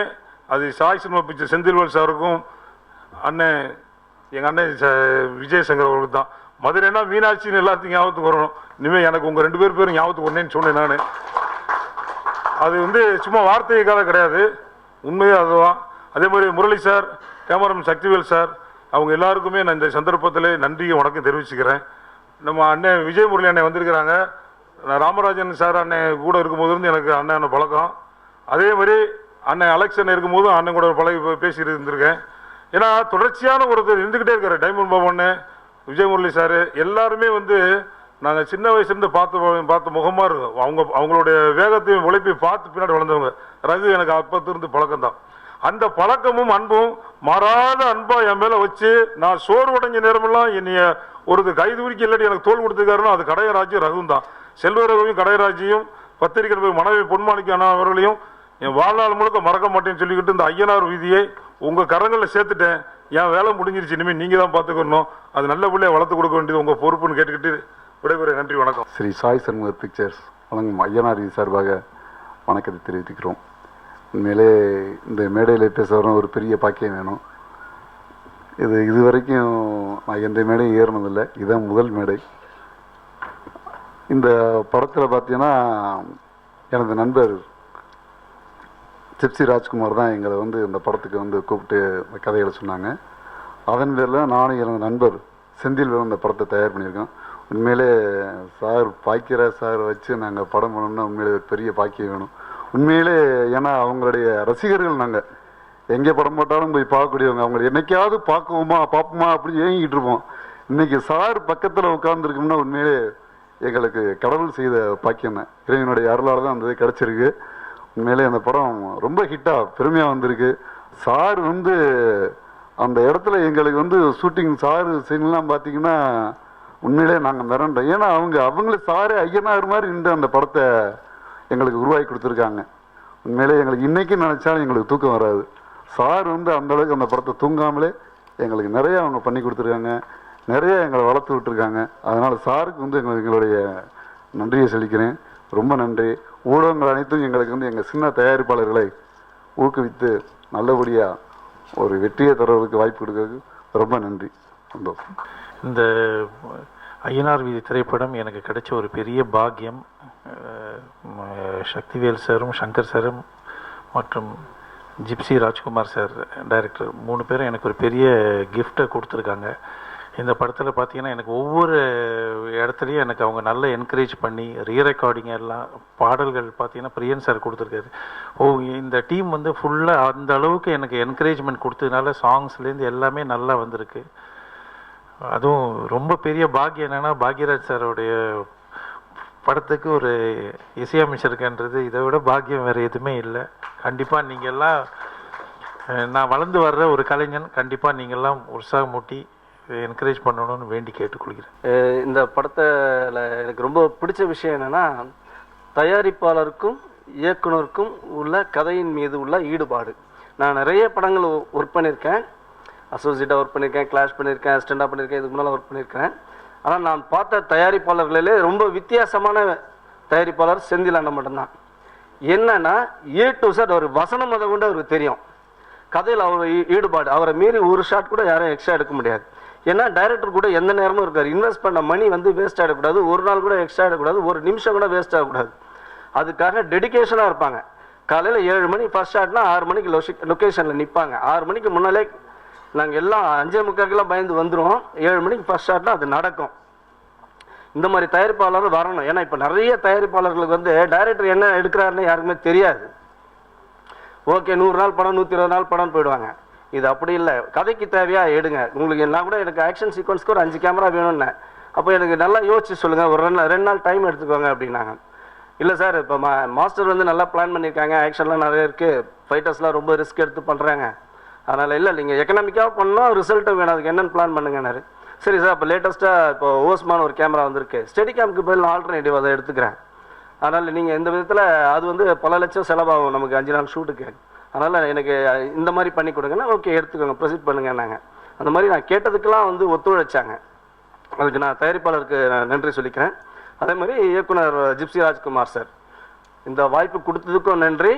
அது சாய் சினிமா பிக்சர் செந்தில்வேல் சாருக்கும் எங்கள் அண்ணன் விஜயசங்கர் அவர்களுக்கு தான். மதுரைனா மீனாட்சின்னு எல்லாத்தையும் ஞாபகத்துக்கு வரணும். இனிமேல் எனக்கு உங்கள் 2 பேரும் ஞாபகத்துக்கு வரணுன்னு சொன்னேன் நான். அது வந்து சும்மா வார்த்தைக்காக கிடையாது, உண்மையாக அதுதான். அதே மாதிரி Murali sir, cameraman Sakthivel sir, அவங்க எல்லாருக்குமே நான் இந்த சந்தர்ப்பத்தில் நன்றியும் வணக்கம் தெரிவிச்சுக்கிறேன். நம்ம அண்ணன் விஜய் முரளி அண்ணன் வந்திருக்கிறாங்க. நான் ராமராஜன் சார் அண்ணன் கூட இருக்கும்போது எனக்கு அண்ணன் பழக்கம். அதே மாதிரி அண்ணன் அலெக்சன் இருக்கும்போதும் அண்ணன் கூட பழகி பேசிட்டு இருந்திருக்கேன். ஏன்னா தொடர்ச்சியான ஒருத்தர் இருந்துக்கிட்டே இருக்காரு. டைமண்ட் பாபு அண்ணன், விஜய் முரளி சார் எல்லாருமே வந்து நாங்கள் சின்ன வயசுலேருந்து பார்த்த முகமாக இருக்கும். அவங்களுடைய வேகத்தையும் உழைப்பையும் பார்த்து பின்னாடி வளர்ந்தவங்க. ரகு எனக்கு அப்பத்திருந்து பழக்கம் தான். அந்த பழக்கமும் அன்பும் மாறாத அன்பா என் மேலே வச்சு நான் சோர்வடைஞ்ச நேரமெல்லாம் என்னைய ஒரு கைது உரிக்க இல்லாட்டி எனக்கு தோல் கொடுத்துருக்காருன்னா அது கடையராஜும் ரகுவும் தான். செல்வரகுவையும் கடையராஜையும் பத்திரிகை மனைவி பொன்மாணிக்கான அவர்களையும் என் வாழ்நாள் முழுக்க மறக்க மாட்டேன்னு சொல்லிக்கிட்டு இந்த ஐயனார் வீதியை உங்கள் கரங்களில் சேர்த்துட்டேன். என் வேலை முடிஞ்சிருச்சு, இனிமேல் நீங்கள் தான் பார்த்துக்கணும். அது நல்ல பிள்ளையை வளர்த்து கொடுக்க வேண்டியது உங்கள் பொறுப்புன்னு கேட்டுக்கிட்டு விடைபெற. நன்றி, வணக்கம். ஸ்ரீ சாய் சண்முக பிக்சர்ஸ் வழங்கும் ஐயனார் சார்பாக வணக்கத்தை தெரிவித்துக்கிறோம். உண்மையிலே இந்த மேடையில் பேச வர ஒரு பெரிய பாக்கியம் வேணும். இது வரைக்கும் நான் எந்த மேடையும் ஏறினதில்லை, இதுதான் முதல் மேடை. இந்த படத்தில் பார்த்தீங்கன்னா எனது நண்பர் ஜிப்சி ராஜ்குமார் தான் எங்களை வந்து இந்த படத்துக்கு வந்து கூப்பிட்டு இந்த கதைகளை சொன்னாங்க. அதன் பேரில் நானும் எனது நண்பர் செந்தில்வேல் இந்த படத்தை தயார் பண்ணியிருக்கோம். உண்மையிலே சார் பாக்கியராஜ் சார் வச்சு நாங்கள் படம் பண்ணோம்னா உண்மையிலே பெரிய பாக்கியம் வேணும். உண்மையிலே ஏன்னா அவங்களுடைய ரசிகர்கள் நாங்கள் எங்கே படம் போட்டாலும் போய் பார்க்கக்கூடியவங்க. அவங்களை என்னைக்காவது பார்ப்போமா அப்படி ஏங்கிட்டு இருப்போம். இன்றைக்கி சார் பக்கத்தில் உட்கார்ந்துருக்கோம்னா உண்மையிலே எங்களுக்கு கடவுள் செய்த பாக்கியம் தான். இறைவனுடைய அருளால் தான் அந்த இது கிடச்சிருக்கு. உண்மையிலே அந்த படம் ரொம்ப ஹிட்டாக பெருமையாக வந்திருக்கு. சார் வந்து அந்த இடத்துல எங்களுக்கு வந்து ஷூட்டிங் சார் சீன்லாம் பார்த்தீங்கன்னா உண்மையிலே நாங்கள் மிரண்டோம். ஏன்னா அவங்களே சாரே ஐயனார் மாதிரி நின்று அந்த படத்தை எங்களுக்கு உருவாக்கி கொடுத்துருக்காங்க. உண்மையிலே எங்களுக்கு இன்றைக்கும் நினச்சாலும் எங்களுக்கு தூக்கம் வராது. சார் வந்து அந்தளவுக்கு அந்த படத்தை தூங்காமலே எங்களுக்கு நிறைய அவங்க பண்ணி கொடுத்துருக்காங்க, நிறைய எங்களை வளர்த்து விட்டுருக்காங்க. அதனால் சாருக்கு வந்து எங்களுடைய நன்றியை செலுத்திக்கிறேன். ரொம்ப நன்றி. ஊடகங்கள் அனைத்தும் எங்களுக்கு வந்து எங்கள் சின்ன தயாரிப்பாளர்களை ஊக்குவித்து நல்லபடியாக ஒரு வெற்றியை தருவதற்கு வாய்ப்பு கொடுக்கறதுக்கு ரொம்ப நன்றி, சந்தோஷம். இந்த ஐயனார் வீதி திரைப்படம் எனக்கு கிடைச்ச ஒரு பெரிய பாக்கியம். சக்திவேல் சாரும் சங்கர் சாரும் மற்றும் ஜிப்சி ராஜ்குமார் சார் டைரக்டர் 3 பேரும் எனக்கு ஒரு பெரிய கிஃப்டை கொடுத்துருக்காங்க. இந்த படத்தில் பார்த்தீங்கன்னா எனக்கு ஒவ்வொரு இடத்துலையும் எனக்கு அவங்க நல்லா என்கரேஜ் பண்ணி ரீரெக்கார்டிங் எல்லாம் பாடல்கள் பார்த்தீங்கன்னா பிரியன் சார் கொடுத்துருக்காரு. இந்த டீம் வந்து ஃபுல்லாக அந்த அளவுக்கு எனக்கு என்கரேஜ்மெண்ட் கொடுத்ததுனால சாங்ஸ்லேருந்து எல்லாமே நல்லா வந்திருக்கு. அதுவும் ரொம்ப பெரிய பாக்கியம் என்னென்னா பாக்யராஜ் சாரோடைய படத்துக்கு ஒரு இசையமைச்சிருக்கன்றது இதை விட பாக்கியம் வேறு எதுவுமே இல்லை. கண்டிப்பாக நீங்கள்லாம் நான் வளர்ந்து வர்ற ஒரு கலைஞன், கண்டிப்பாக நீங்கள்லாம் உற்சாகமூட்டி என்கரேஜ் பண்ணணும்னு வேண்டி கேட்டுக்கொள்கிறேன். இந்த படத்தில் எனக்கு ரொம்ப பிடிச்ச விஷயம் என்னென்னா தயாரிப்பாளருக்கும் இயக்குனருக்கும் உள்ள கதையின் மீது உள்ள ஈடுபாடு. நான் நிறைய படங்கள் ஒர்க் பண்ணியிருக்கேன், அசோசியேட்டாக ஒர்க் பண்ணியிருக்கேன், கிளாஷ் பண்ணியிருக்கேன், அசிஸ்டண்டாக பண்ணியிருக்கேன், இதுக்கு முன்னால் ஒர்க் பண்ணியிருக்கேன். ஆனால் நான் பார்த்த தயாரிப்பாளர்களிலே ரொம்ப வித்தியாசமான தயாரிப்பாளர் செந்தில் அண்ணன் மட்டும்தான். என்னன்னா A to Z ஒரு வசனம் முத கொண்டு அவருக்கு தெரியும். கதையில் அவர் ஈடுபாடு, அவரை மீறி ஒரு ஷாட் கூட யாரும் எக்ஸ்ட்ரா எடுக்க முடியாது. ஏன்னா டைரக்டர் கூட எந்த நேரமும் இருக்கார். இன்வெஸ்ட் பண்ண மணி வந்து வேஸ்ட் ஆகிடக்கூடாது, ஒரு நாள் கூட எக்ஸ்ட்ரா ஆகிடக்கூடாது, ஒரு நிமிஷம் கூட வேஸ்ட் ஆகக்கூடாது. அதுக்காக டெடிகேஷனாக இருப்பாங்க. காலையில் 7 மணி ஃபர்ஸ்ட் ஷாட்னா 6 மணிக்கு லொக்கேஷனில் நிற்பாங்க. 6 மணிக்கு முன்னாலே நாங்கள் எல்லாம் 5:45 பயந்து வந்துடுவோம். 7 மணிக்கு ஃபர்ஸ்ட் ஷாட்னா அது நடக்கும். இந்த மாதிரி தயாரிப்பாளர் வரணும். ஏன்னா இப்போ நிறைய தயாரிப்பாளர்களுக்கு வந்து டைரக்டர் என்ன எடுக்கிறாருன்னு யாருக்குமே தெரியாது. ஓகே 100 நாள் படம் 120 நாள் படம் போயிடுவாங்க. இது அப்படி இல்லை, கதைக்கு தேவையாக எடுங்க. உங்களுக்கு என்ன கூட எனக்கு ஆக்ஷன் சீக்வன்ஸ்க்கு ஒரு 5 கேமரா வேணும்னு, அப்போ எனக்கு நல்லா யோசிச்சு சொல்லுங்கள், ஒரு 2 நாள் டைம் எடுத்துக்கோங்க அப்படின்னாங்க. இல்லை சார் இப்போ மாஸ்டர் வந்து நல்லா பிளான் பண்ணியிருக்காங்க, ஆக்ஷன்லாம் நிறைய இருக்குது, ஃபைட்டர்ஸ்லாம் ரொம்ப ரிஸ்க் எடுத்து பண்ணுறாங்க, அதனால் இல்லை நீங்கள் எக்கனாமிக்காக பண்ணோம், ரிசல்ட்டும் வேணும், அதுக்கு என்னென்னு பிளான் பண்ணுங்கன்னாரு. சரி சார், இப்போ லேட்டஸ்ட்டாக இப்போ ஓஸ்மான் ஒரு கேமரா வந்திருக்கு, ஸ்டெடி கேமுக்கு பதில் ஆல்டர்னேட்டிவ் அதை எடுத்துக்கிறேன், அதனால் நீங்கள் இந்த விதத்தில் அது வந்து பல லட்சம் செலவாகும் நமக்கு 5 நாள் ஷூட்டுக்கு, அதனால் எனக்கு இந்த மாதிரி பண்ணி கொடுங்கன்னா ஓகே எடுத்துக்கோங்க, ப்ரொசீட் பண்ணுங்கன்னாங்க. அந்த மாதிரி நான் கேட்டதுக்கெல்லாம் வந்து ஒத்துழைச்சாங்க. அதுக்கு நான் தயாரிப்பாளருக்கு நன்றி சொல்லிக்கிறேன். அதே மாதிரி இயக்குனர் ஜிப்சி ராஜ்குமார் சார், இந்த வாய்ப்பு கொடுத்ததுக்கும் நன்றி.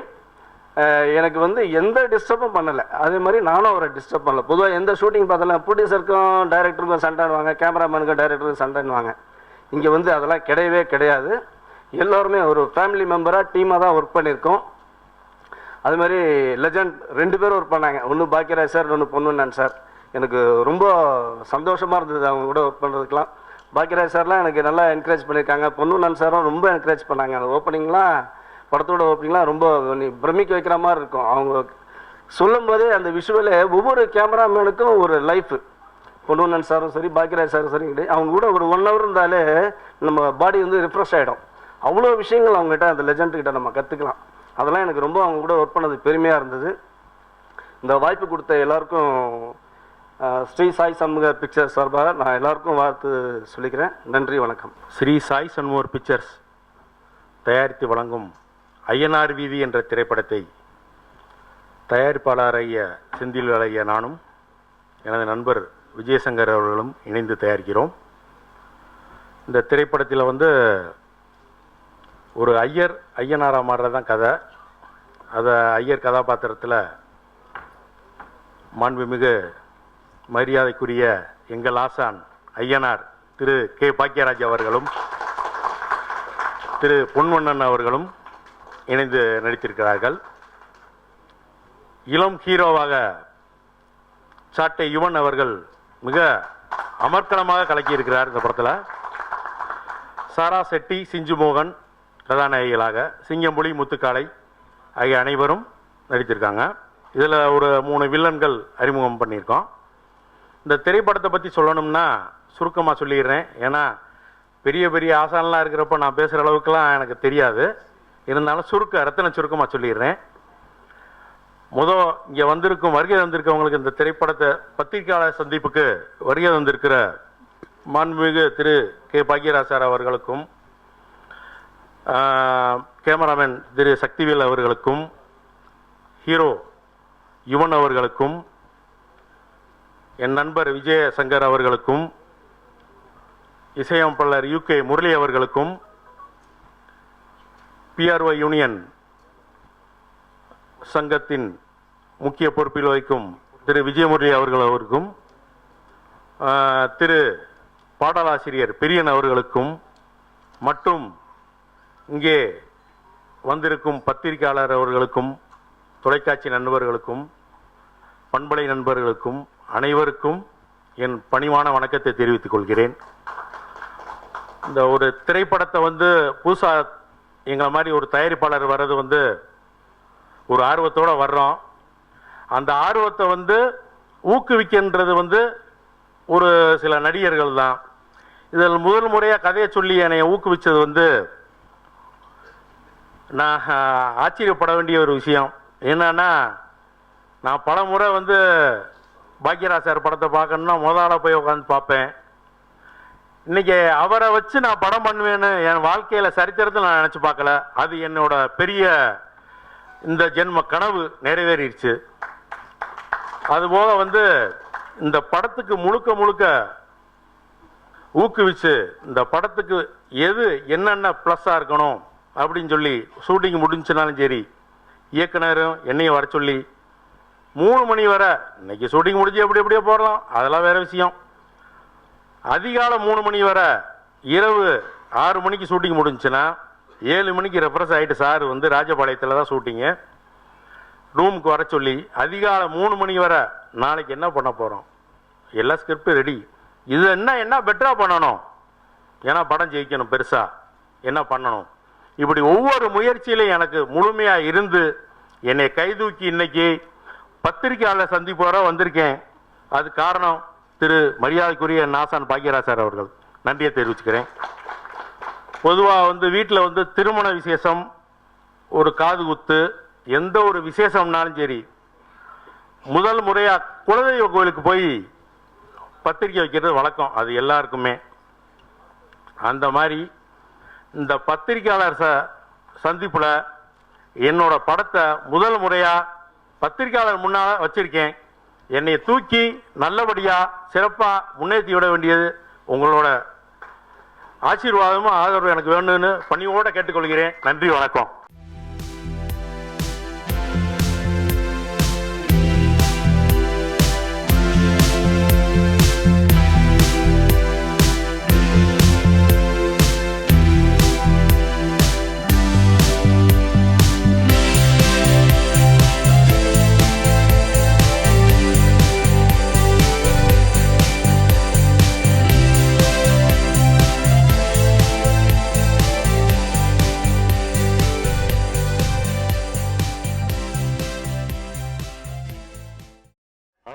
எனக்கு வந்து எந்த டிஸ்டர்பும் பண்ணலை, அதே மாதிரி நானும் அவரை டிஸ்டர்ப் பண்ணல. பொதுவாக எந்த ஷூட்டிங் பார்த்தாலும் ப்ரொடியூசருக்கும் டைரக்டருக்கும் சண்டைன்னுவாங்க, கேமராமேனுக்கும் டைரக்டருக்கும் சண்டைன்னுவாங்க. இங்கே வந்து அதெல்லாம் கிடையவே கிடையாது. எல்லோருமே ஒரு ஃபேமிலி மெம்பராக டீமாக தான் ஒர்க் பண்ணியிருக்கோம். அது மாதிரி லெஜண்ட் 2 பேரும் ஒர்க் பண்ணாங்க, ஒன்று பாக்கியராஜ் சார், ஒன்று பொன்வண்ணன் சார். எனக்கு ரொம்ப சந்தோஷமாக இருந்தது அவங்க கூட ஒர்க் பண்ணுறதுக்கெலாம். பாக்கியராஜ் சார்லாம் எனக்கு நல்லா என்கரேஜ் பண்ணியிருக்காங்க, பொன்வண்ணன் சாரும் ரொம்ப என்கரேஜ் பண்ணாங்க. அந்த ஓப்பனிங்லாம், படத்தோட ஓப்பனிங்லாம் ரொம்ப பிரமிக்க வைக்கிற மாதிரி இருக்கும். அவங்க சொல்லும் போதே அந்த விஷுவலே ஒவ்வொரு கேமராமேனுக்கும் ஒரு லைஃப். பொன்வண்ணன் சாரும் சரி, பாக்கியராஜ் சாரும் சரி, அவங்க கூட ஒரு 1 hour இருந்தாலே நம்ம பாடி வந்து ரிஃப்ரெஷ் ஆகிடும். அவ்வளோ விஷயங்கள் அவங்ககிட்ட, அந்த லெஜண்ட்கிட்ட நம்ம கற்றுக்கலாம். அதெல்லாம் எனக்கு ரொம்ப அவங்க கூட ஒர்க் பண்ணது பெருமையாக இருந்தது. இந்த வாய்ப்பு கொடுத்த எல்லாருக்கும் ஸ்ரீ சாய் சண்முகர் பிக்சர்ஸ் சார்பாக நான் எல்லாருக்கும் வாழ்த்து சொல்லிக்கிறேன். நன்றி, வணக்கம். ஸ்ரீ சாய் சண்முகர் பிக்சர்ஸ் தயாரித்து வழங்கும் ஐயனார் வீதி என்ற திரைப்படத்தை தயாரிப்பாளர் ஐயா செந்தில் ஐயா நானும் எனது நண்பர் விஜயசங்கர் அவர்களும் இணைந்து தயாரிக்கிறோம். இந்த திரைப்படத்தில் வந்து ஒரு ஐயனாரா மாறுறதான் கதை. அதை ஐயர் கதாபாத்திரத்தில் மாண்புமிகு மரியாதைக்குரிய எங்கள் ஆசான் ஐயனார் திரு கே பாக்கியராஜ் அவர்களும் திரு பொன்வண்ணன் அவர்களும் இணைந்து நடித்திருக்கிறார்கள். இளம் ஹீரோவாக சாட்டை யுவன் அவர்கள் மிக அமர்க்கலமாக கலக்கியிருக்கிறார் இந்த படத்தில். சாரா செட்டி, சிஞ்சு மோகன் கதாநாயகிகளாக, சிங்கம்புலி, முத்துக்காளை ஆகிய அனைவரும் நடித்திருக்காங்க. இதில் ஒரு 3 வில்லன்கள் அறிமுகம் பண்ணியிருக்கோம். இந்த திரைப்படத்தை பற்றி சொல்லணும்னா சுருக்கமாக சொல்லிடுறேன். ஏன்னா பெரிய பெரிய ஆசான்லாம் இருக்கிறப்ப நான் பேசுகிற அளவுக்குலாம் எனக்கு தெரியாது. இருந்தாலும் ரத்தின சுருக்கமாக சொல்லிடுறேன். இங்கே வருகை வந்திருக்கவங்களுக்கு இந்த திரைப்படத்தை பத்திரிகையாளர் சந்திப்புக்கு வருகை வந்திருக்கிற மாண்புமிகு திரு கே பாக்கியராஜ் சார் அவர்களுக்கும், கேமராமேன் திரு சக்திவேல் அவர்களுக்கும், ஹீரோ யுவன் அவர்களுக்கும், என் நண்பர் விஜயசங்கர் அவர்களுக்கும், இசையமைப்பாளர் UK முரளி அவர்களுக்கும், PRO யூனியன் சங்கத்தின் முக்கிய பொறுப்பில் வகிக்கும் திரு விஜயமுரளி அவர்களுக்கும், திரு பாடலாசிரியர் பிரியன் அவர்களுக்கும், மற்றும் இங்கே வந்திருக்கும் பத்திரிகையாளர் அவர்களுக்கும், தொலைக்காட்சி நண்பர்களுக்கும், பண்பலை நண்பர்களுக்கும் அனைவருக்கும் என் பணிவான வணக்கத்தை தெரிவித்துக் கொள்கிறேன். இந்த ஒரு திரைப்படத்தை புதுசாக எங்களை மாதிரி ஒரு தயாரிப்பாளர் வர்றது ஒரு ஆர்வத்தோடு வர்றோம். அந்த ஆர்வத்தை ஊக்குவிக்கின்றது ஒரு சில நடிகர்கள் தான். இதில் முதல் முறையாக கதையை சொல்லி என்னை ஊக்குவிச்சது நான் ஆச்சரியப்பட வேண்டிய ஒரு விஷயம். என்னன்னா, நான் பல முறை பாக்கியராஜ் சார் படத்தை பார்க்கணுன்னா முதல்ல போய் உட்காந்து பார்ப்பேன். இன்னைக்கு அவரை வச்சு நான் படம் பண்ணுவேன்னு என் வாழ்க்கையில் சரித்திரத்தில் நான் நினச்சி பார்க்கல. அது என்னோட பெரிய இந்த ஜென்ம கனவு நிறைவேறிடுச்சு. அதுபோக இந்த படத்துக்கு முழுக்க ஊக்குவிச்சு இந்த படத்துக்கு எது என்னென்ன ப்ளஸ்ஸாக இருக்கணும் அப்படின்னு சொல்லி ஷூட்டிங் முடிஞ்சுனாலும் சரி, இயக்குனரும் என்னையும் வர சொல்லி 3 மணி வரை, இன்னைக்கு ஷூட்டிங் முடிஞ்சு எப்படியோ போடலாம், அதெல்லாம் வேறு விஷயம். அதிகாலை 3 மணி வரை, இரவு 6 மணிக்கு ஷூட்டிங் முடிஞ்சுன்னா 7 மணிக்கு ரெஃப்ரெஷ் ஆகிட்டு சார் வந்து ராஜபாளையத்தில் தான் ஷூட்டிங்கு, ரூமுக்கு வர சொல்லி அதிகாலை 3 மணி வரை நாளைக்கு என்ன பண்ண போகிறோம், எல்லா ஸ்கிரிப்டும் ரெடி, இது என்ன பெட்டராக பண்ணணும், ஏன்னா படம் ஜெயிக்கணும், பெருசாக என்ன பண்ணணும், இப்படி ஒவ்வொரு முயற்சியிலையும் எனக்கு முழுமையாக இருந்து என்னை கைதூக்கி இன்னைக்கு பத்திரிகையாளர் சந்திப்பு வர வந்திருக்கேன். அது காரணம் திரு மரியாதைக்குரிய ஆசான் பாக்கியராஜ் சார் அவர்கள். நன்றியை தெரிவிச்சுக்கிறேன். பொதுவாக வந்து வீட்டில் வந்து திருமண விசேஷம், ஒரு காது குத்து, எந்த ஒரு விசேஷம்னாலும் சரி, முதல் முறையாக குலதெய்வ கோயிலுக்கு போய் பத்திரிக்கை வைக்கிறது வழக்கம், அது எல்லாருக்குமே. அந்த மாதிரி இந்த பத்திரிக்கையாளர் சந்திப்பில் என்னோட படத்தை முதல் முறையாக பத்திரிக்கையாளர் முன்னால் வச்சிருக்கேன். என்னை தூக்கி நல்லபடியாக சிறப்பாக முன்னேற்றி விட வேண்டியது உங்களோட ஆசீர்வாதமும் ஆதரவு எனக்கு வேணும்னு பணியோடு கேட்டுக்கொள்கிறேன். நன்றி, வணக்கம்.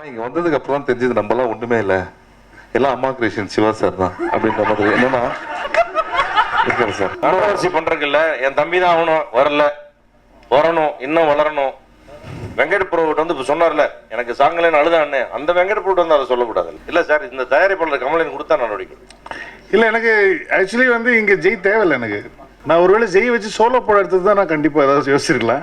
இங்க வந்ததுக்கு அப்புறம் தெரிஞ்சது நம்மலாம் ஒண்ணுமே இல்லை, எல்லாம் அம்மா கிரியேஷன் சிவா சார் தான் அப்படின்ற மாதிரி. என்னன்னா இருக்காரு சார், கான்ட்ரவர்சி பண்றதுக்கு இல்ல, என் தம்பி தான் ஆகணும், வரணும், இன்னும் வளரணும். வெங்கட் பிரபுட் வந்து சொன்னார்ல, எனக்கு சாங்கலேன்னு அழுதான்னு, அந்த வெங்கட் பிரபுட் வந்து அதை சொல்லக்கூடாது. இல்ல சார், இந்த தயாரிப்பாளர் கமலன் கொடுத்தா நடவடிக்கை இல்லை. எனக்கு ஆக்சுவலி வந்து இங்கே ஜெய் தேவையில்லை எனக்கு. நான் ஒருவேளை ஜெய் வச்சு சோலோ படம் எடுத்தது தான் நான் கண்டிப்பாக ஏதாவது யோசிச்சிருக்கலாம்.